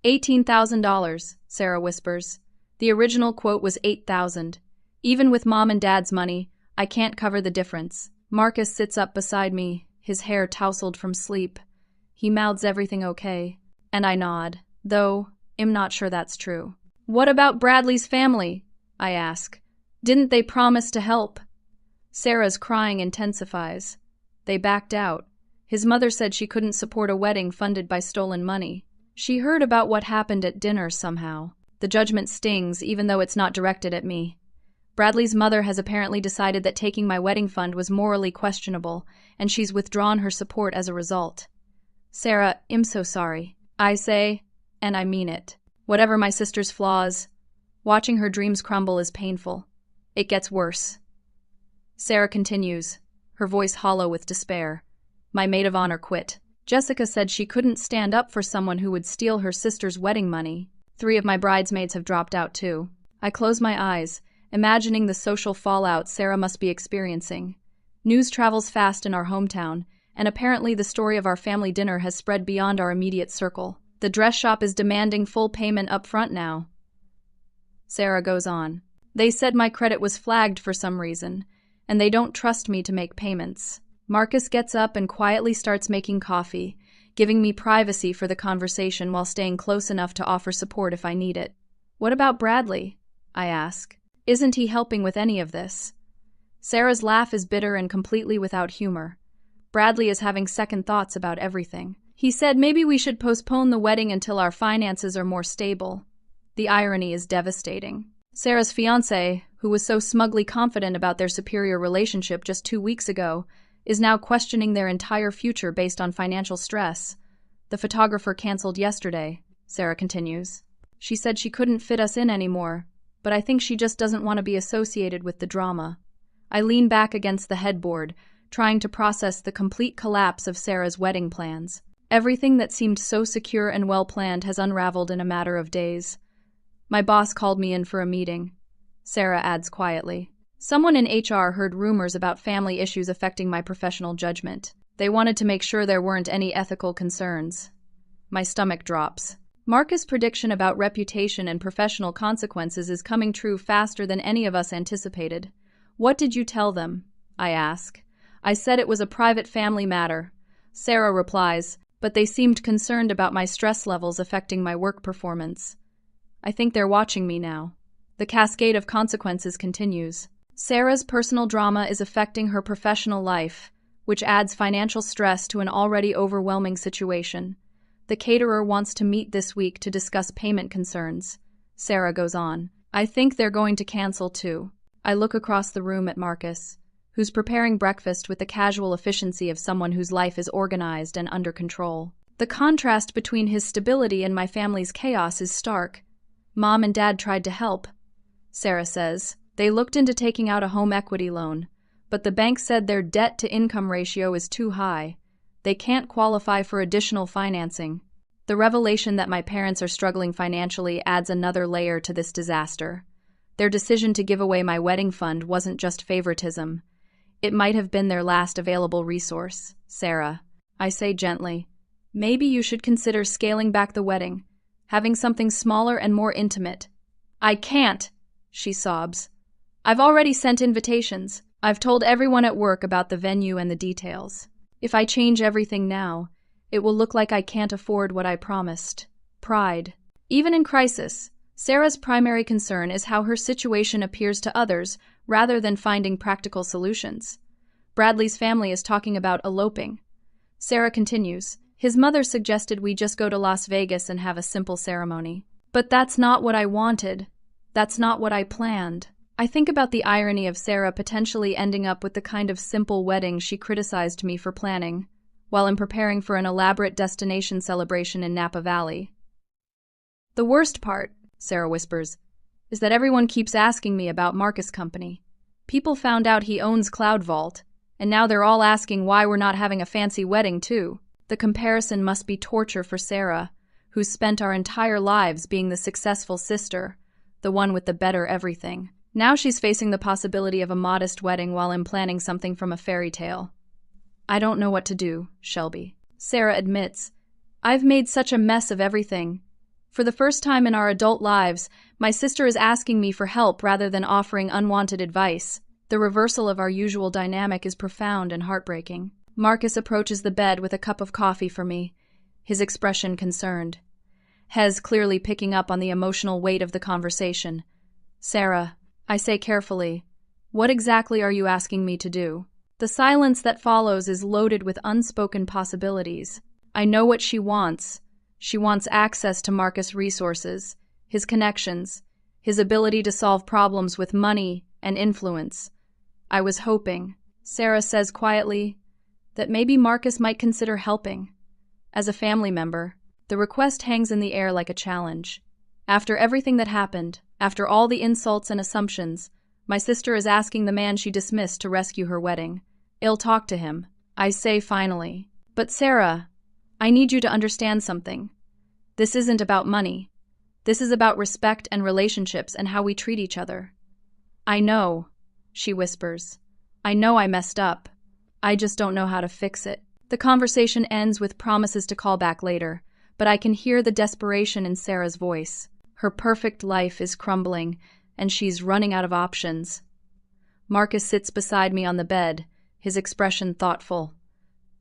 $18,000, Sarah whispers. The original quote was $8,000. Even with Mom and Dad's money, I can't cover the difference. Marcus sits up beside me, his hair tousled from sleep. He mouths everything okay, and I nod, though I'm not sure that's true. What about Bradley's family? I ask. Didn't they promise to help? Sarah's crying intensifies. They backed out. His mother said she couldn't support a wedding funded by stolen money. She heard about what happened at dinner somehow. The judgment stings, even though it's not directed at me. Bradley's mother has apparently decided that taking my wedding fund was morally questionable, and she's withdrawn her support as a result. Sarah, I'm so sorry. I say, and I mean it. Whatever my sister's flaws, watching her dreams crumble is painful. It gets worse. Sarah continues, her voice hollow with despair. My maid of honor quit. Jessica said she couldn't stand up for someone who would steal her sister's wedding money. 3 of my bridesmaids have dropped out too. I close my eyes, imagining the social fallout Sarah must be experiencing. News travels fast in our hometown, and apparently the story of our family dinner has spread beyond our immediate circle. The dress shop is demanding full payment up front now. Sarah goes on. They said my credit was flagged for some reason, and they don't trust me to make payments. Marcus gets up and quietly starts making coffee, giving me privacy for the conversation while staying close enough to offer support if I need it. What about Bradley? I ask. Isn't he helping with any of this? Sarah's laugh is bitter and completely without humor. Bradley is having second thoughts about everything. He said maybe we should postpone the wedding until our finances are more stable. The irony is devastating. Sarah's fiancé, who was so smugly confident about their superior relationship just 2 weeks ago, is now questioning their entire future based on financial stress. The photographer canceled yesterday, Sarah continues. She said she couldn't fit us in anymore, but I think she just doesn't want to be associated with the drama. I lean back against the headboard, trying to process the complete collapse of Sarah's wedding plans. Everything that seemed so secure and well-planned has unraveled in a matter of days. My boss called me in for a meeting. Sarah adds quietly. Someone in HR heard rumors about family issues affecting my professional judgment. They wanted to make sure there weren't any ethical concerns. My stomach drops. Marcus' prediction about reputation and professional consequences is coming true faster than any of us anticipated. What did you tell them? I ask. I said it was a private family matter. Sarah replies, but they seemed concerned about my stress levels affecting my work performance. I think they're watching me now. The cascade of consequences continues. Sarah's personal drama is affecting her professional life, which adds financial stress to an already overwhelming situation. The caterer wants to meet this week to discuss payment concerns. Sarah goes on. I think they're going to cancel too. I look across the room at Marcus, who's preparing breakfast with the casual efficiency of someone whose life is organized and under control. The contrast between his stability and my family's chaos is stark. Mom and Dad tried to help, Sarah says. They looked into taking out a home equity loan, but the bank said their debt-to-income ratio is too high. They can't qualify for additional financing. The revelation that my parents are struggling financially adds another layer to this disaster. Their decision to give away my wedding fund wasn't just favoritism. It might have been their last available resource. Sarah, I say gently, maybe you should consider scaling back the wedding, having something smaller and more intimate. I can't, she sobs. I've already sent invitations. I've told everyone at work about the venue and the details. If I change everything now, it will look like I can't afford what I promised. Pride. Even in crisis, Sarah's primary concern is how her situation appears to others rather than finding practical solutions. Bradley's family is talking about eloping. Sarah continues. His mother suggested we just go to Las Vegas and have a simple ceremony. But that's not what I wanted. That's not what I planned. I think about the irony of Sarah potentially ending up with the kind of simple wedding she criticized me for planning, while I'm preparing for an elaborate destination celebration in Napa Valley. The worst part, Sarah whispers, is that everyone keeps asking me about Marcus' company. People found out he owns Cloud Vault, and now they're all asking why we're not having a fancy wedding too. The comparison must be torture for Sarah, who's spent our entire lives being the successful sister, the one with the better everything. Now she's facing the possibility of a modest wedding while I'm planning something from a fairy tale. I don't know what to do, Shelby. Sarah admits, I've made such a mess of everything. For the first time in our adult lives, my sister is asking me for help rather than offering unwanted advice. The reversal of our usual dynamic is profound and heartbreaking. Marcus approaches the bed with a cup of coffee for me, his expression concerned. Hez clearly picking up on the emotional weight of the conversation. Sarah, I say carefully, what exactly are you asking me to do? The silence that follows is loaded with unspoken possibilities. I know what she wants. She wants access to Marcus' resources, his connections, his ability to solve problems with money and influence. I was hoping, Sarah says quietly, that maybe Marcus might consider helping. As a family member, the request hangs in the air like a challenge. After everything that happened, after all the insults and assumptions, my sister is asking the man she dismissed to rescue her wedding. I'll talk to him. I say finally. But Sarah, I need you to understand something. This isn't about money. This is about respect and relationships and how we treat each other. I know, she whispers. I know I messed up. I just don't know how to fix it. The conversation ends with promises to call back later, but I can hear the desperation in Sarah's voice. Her perfect life is crumbling, and she's running out of options. Marcus sits beside me on the bed, his expression thoughtful.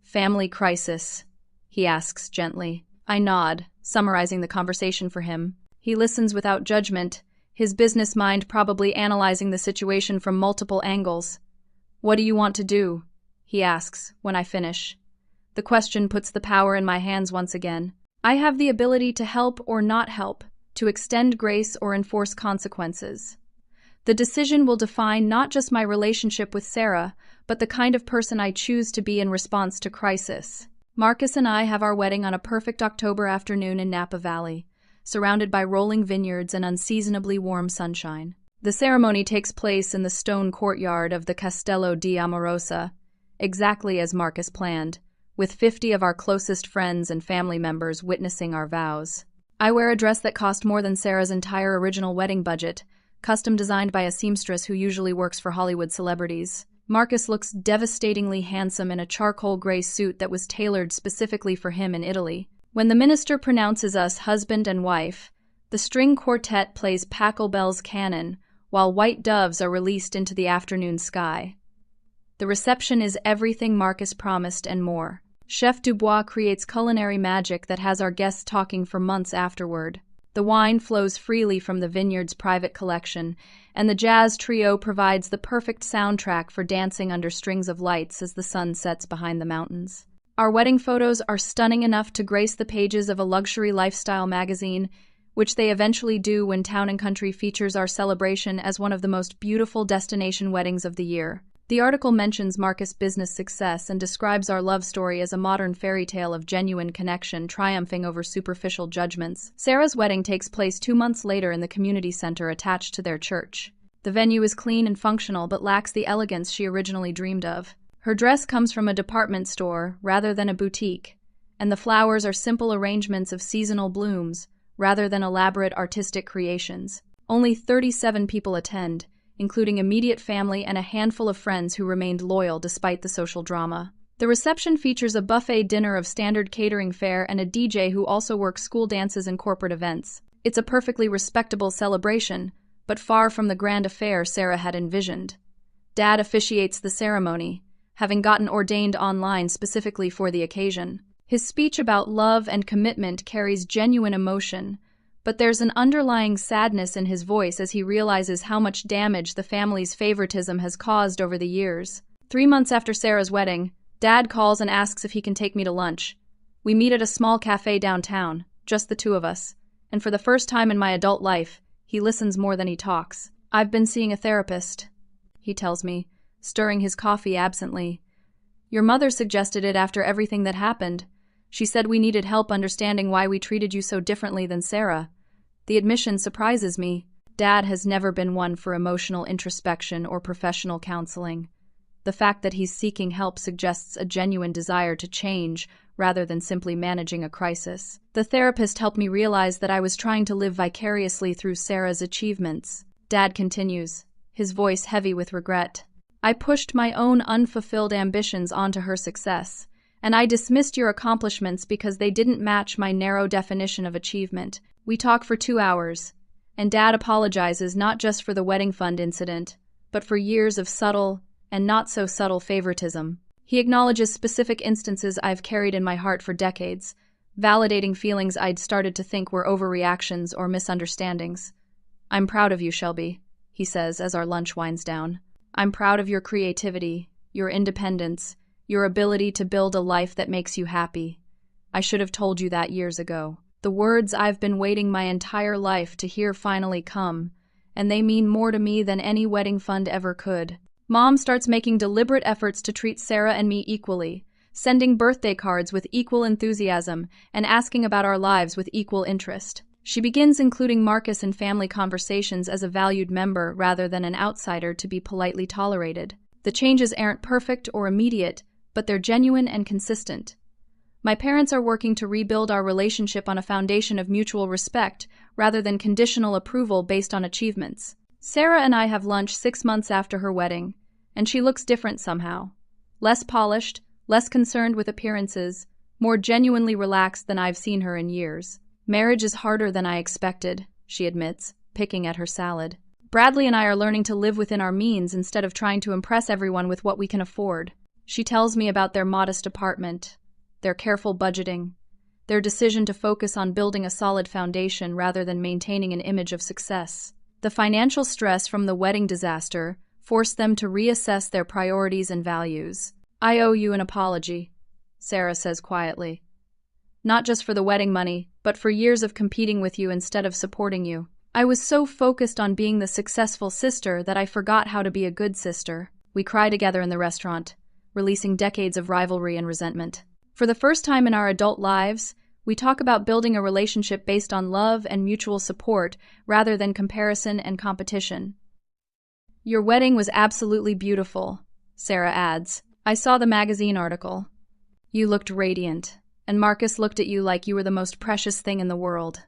Family crisis, he asks gently. I nod, summarizing the conversation for him. He listens without judgment, his business mind probably analyzing the situation from multiple angles. What do you want to do? He asks, when I finish. The question puts the power in my hands once again. I have the ability to help or not help, to extend grace or enforce consequences. The decision will define not just my relationship with Sarah, but the kind of person I choose to be in response to crisis. Marcus and I have our wedding on a perfect October afternoon in Napa Valley, surrounded by rolling vineyards and unseasonably warm sunshine. The ceremony takes place in the stone courtyard of the Castello di Amorosa, exactly as Marcus planned, with 50 of our closest friends and family members witnessing our vows. I wear a dress that cost more than Sarah's entire original wedding budget, custom designed by a seamstress who usually works for Hollywood celebrities. Marcus looks devastatingly handsome in a charcoal gray suit that was tailored specifically for him in Italy. When the minister pronounces us husband and wife, the string quartet plays Pachelbel's canon, while white doves are released into the afternoon sky. The reception is everything Marcus promised and more. Chef Dubois creates culinary magic that has our guests talking for months afterward. The wine flows freely from the vineyard's private collection, and the jazz trio provides the perfect soundtrack for dancing under strings of lights as the sun sets behind the mountains. Our wedding photos are stunning enough to grace the pages of a luxury lifestyle magazine, which they eventually do when Town & Country features our celebration as one of the most beautiful destination weddings of the year. The article mentions Marcus' business success and describes our love story as a modern fairy tale of genuine connection triumphing over superficial judgments. Sarah's wedding takes place 2 months later in the community center attached to their church. The venue is clean and functional but lacks the elegance she originally dreamed of. Her dress comes from a department store rather than a boutique, and the flowers are simple arrangements of seasonal blooms rather than elaborate artistic creations. Only 37 people attend, including immediate family and a handful of friends who remained loyal despite the social drama. The reception features a buffet dinner of standard catering fare and a DJ who also works school dances and corporate events. It's a perfectly respectable celebration, but far from the grand affair Sarah had envisioned. Dad officiates the ceremony, having gotten ordained online specifically for the occasion. His speech about love and commitment carries genuine emotion, but there's an underlying sadness in his voice as he realizes how much damage the family's favoritism has caused over the years. 3 months after Sarah's wedding, Dad calls and asks if he can take me to lunch. We meet at a small cafe downtown, just the two of us, and for the first time in my adult life, he listens more than he talks. I've been seeing a therapist, he tells me, stirring his coffee absently. Your mother suggested it after everything that happened. She said we needed help understanding why we treated you so differently than Sarah. The admission surprises me. Dad has never been one for emotional introspection or professional counseling. The fact that he's seeking help suggests a genuine desire to change rather than simply managing a crisis. The therapist helped me realize that I was trying to live vicariously through Sarah's achievements. Dad continues, his voice heavy with regret. I pushed my own unfulfilled ambitions onto her success, and I dismissed your accomplishments because they didn't match my narrow definition of achievement. We talk for 2 hours, and Dad apologizes not just for the wedding fund incident, but for years of subtle and not-so-subtle favoritism. He acknowledges specific instances I've carried in my heart for decades, validating feelings I'd started to think were overreactions or misunderstandings. I'm proud of you, Shelby, he says as our lunch winds down. I'm proud of your creativity, your independence, your ability to build a life that makes you happy. I should have told you that years ago. The words I've been waiting my entire life to hear finally come, and they mean more to me than any wedding fund ever could. Mom starts making deliberate efforts to treat Sarah and me equally, sending birthday cards with equal enthusiasm and asking about our lives with equal interest. She begins including Marcus in family conversations as a valued member rather than an outsider to be politely tolerated. The changes aren't perfect or immediate, but they're genuine and consistent. My parents are working to rebuild our relationship on a foundation of mutual respect rather than conditional approval based on achievements. Sarah and I have lunch 6 months after her wedding, and she looks different somehow. Less polished, less concerned with appearances, more genuinely relaxed than I've seen her in years. Marriage is harder than I expected, she admits, picking at her salad. Bradley and I are learning to live within our means instead of trying to impress everyone with what we can afford. She tells me about their modest apartment, their careful budgeting, their decision to focus on building a solid foundation rather than maintaining an image of success. The financial stress from the wedding disaster forced them to reassess their priorities and values. I owe you an apology, Sarah says quietly. Not just for the wedding money, but for years of competing with you instead of supporting you. I was so focused on being the successful sister that I forgot how to be a good sister. We cry together in the restaurant, releasing decades of rivalry and resentment. For the first time in our adult lives, we talk about building a relationship based on love and mutual support rather than comparison and competition. Your wedding was absolutely beautiful, Sarah adds. I saw the magazine article. You looked radiant, and Marcus looked at you like you were the most precious thing in the world.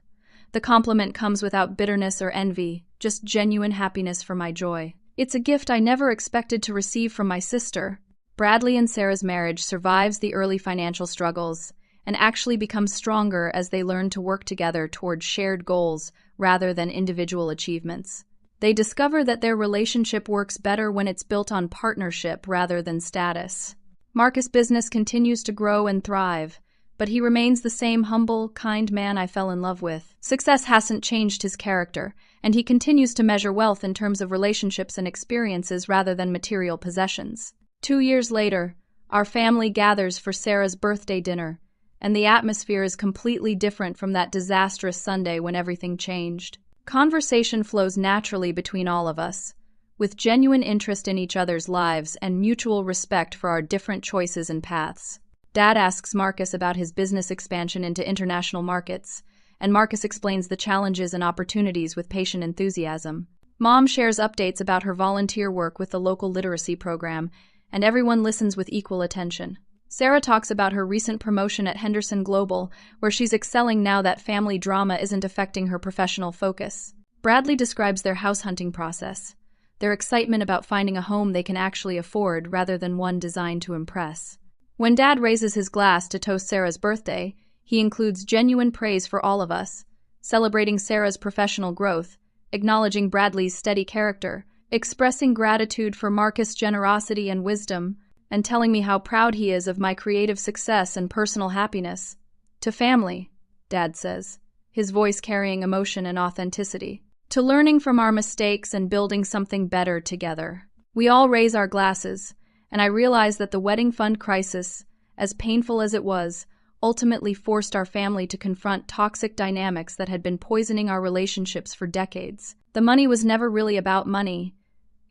The compliment comes without bitterness or envy, just genuine happiness for my joy. It's a gift I never expected to receive from my sister. Bradley and Sarah's marriage survives the early financial struggles and actually becomes stronger as they learn to work together toward shared goals rather than individual achievements. They discover that their relationship works better when it's built on partnership rather than status. Marcus' business continues to grow and thrive, but he remains the same humble, kind man I fell in love with. Success hasn't changed his character, and he continues to measure wealth in terms of relationships and experiences rather than material possessions. 2 years later, our family gathers for Sarah's birthday dinner, and the atmosphere is completely different from that disastrous Sunday when everything changed. Conversation flows naturally between all of us, with genuine interest in each other's lives and mutual respect for our different choices and paths. Dad asks Marcus about his business expansion into international markets, and Marcus explains the challenges and opportunities with patient enthusiasm. Mom shares updates about her volunteer work with the local literacy program, and everyone listens with equal attention. Sarah talks about her recent promotion at Henderson Global, where she's excelling now that family drama isn't affecting her professional focus. Bradley describes their house hunting process, their excitement about finding a home they can actually afford rather than one designed to impress. When Dad raises his glass to toast Sarah's birthday, he includes genuine praise for all of us, celebrating Sarah's professional growth, acknowledging Bradley's steady character, expressing gratitude for Marcus' generosity and wisdom, and telling me how proud he is of my creative success and personal happiness. To family, Dad says, his voice carrying emotion and authenticity. To learning from our mistakes and building something better together. We all raise our glasses, and I realize that the wedding fund crisis, as painful as it was, ultimately forced our family to confront toxic dynamics that had been poisoning our relationships for decades. The money was never really about money.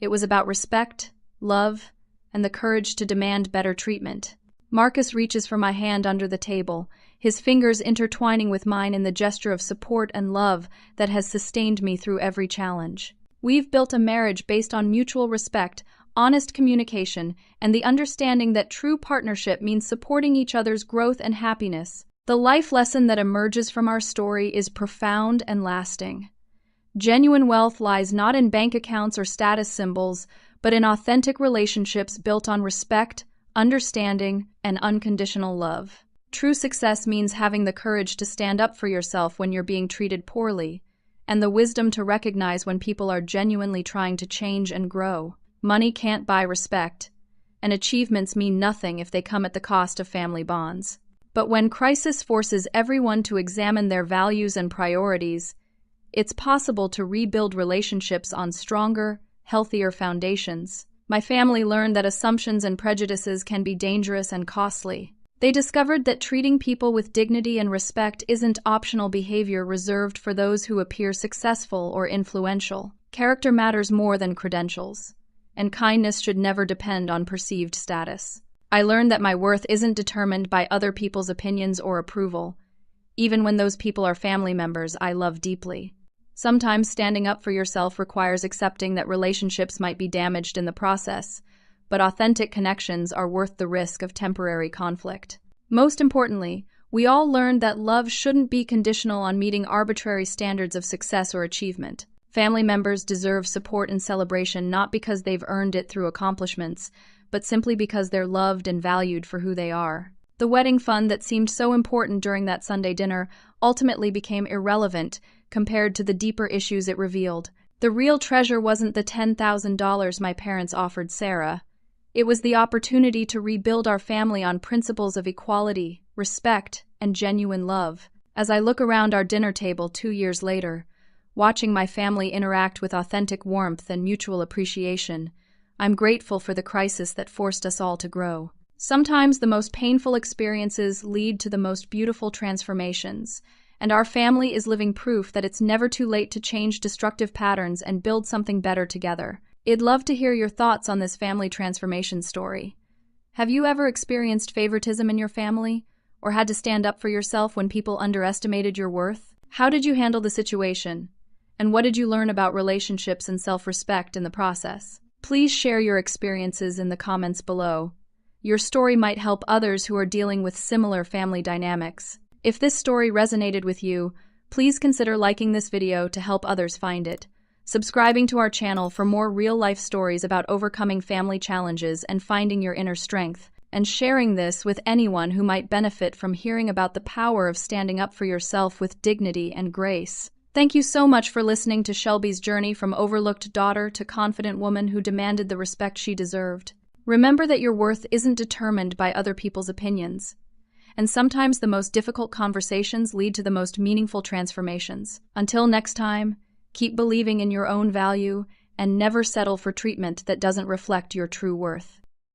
It was about respect, love, and the courage to demand better treatment. Marcus reaches for my hand under the table, his fingers intertwining with mine in the gesture of support and love that has sustained me through every challenge. We've built a marriage based on mutual respect, honest communication, and the understanding that true partnership means supporting each other's growth and happiness. The life lesson that emerges from our story is profound and lasting. Genuine wealth lies not in bank accounts or status symbols, but in authentic relationships built on respect, understanding, and unconditional love. True success means having the courage to stand up for yourself when you're being treated poorly, and the wisdom to recognize when people are genuinely trying to change and grow. Money can't buy respect, and achievements mean nothing if they come at the cost of family bonds. But when crisis forces everyone to examine their values and priorities, it's possible to rebuild relationships on stronger, healthier foundations. My family learned that assumptions and prejudices can be dangerous and costly. They discovered that treating people with dignity and respect isn't optional behavior reserved for those who appear successful or influential. Character matters more than credentials, and kindness should never depend on perceived status. I learned that my worth isn't determined by other people's opinions or approval, even when those people are family members I love deeply. Sometimes standing up for yourself requires accepting that relationships might be damaged in the process, but authentic connections are worth the risk of temporary conflict. Most importantly, we all learned that love shouldn't be conditional on meeting arbitrary standards of success or achievement. Family members deserve support and celebration not because they've earned it through accomplishments, but simply because they're loved and valued for who they are. The wedding fund that seemed so important during that Sunday dinner ultimately became irrelevant compared to the deeper issues it revealed. The real treasure wasn't the $10,000 my parents offered Sarah. It was the opportunity to rebuild our family on principles of equality, respect, and genuine love. As I look around our dinner table 2 years later, watching my family interact with authentic warmth and mutual appreciation, I'm grateful for the crisis that forced us all to grow. Sometimes the most painful experiences lead to the most beautiful transformations, and our family is living proof that it's never too late to change destructive patterns and build something better together. I'd love to hear your thoughts on this family transformation story. Have you ever experienced favoritism in your family, or had to stand up for yourself when people underestimated your worth? How did you handle the situation? And what did you learn about relationships and self-respect in the process? Please share your experiences in the comments below. Your story might help others who are dealing with similar family dynamics. If this story resonated with you, please consider liking this video to help others find it, subscribing to our channel for more real-life stories about overcoming family challenges and finding your inner strength, and sharing this with anyone who might benefit from hearing about the power of standing up for yourself with dignity and grace. Thank you so much for listening to Shelby's journey from overlooked daughter to confident woman who demanded the respect she deserved. Remember that your worth isn't determined by other people's opinions. And sometimes the most difficult conversations lead to the most meaningful transformations. Until next time, keep believing in your own value and never settle for treatment that doesn't reflect your true worth.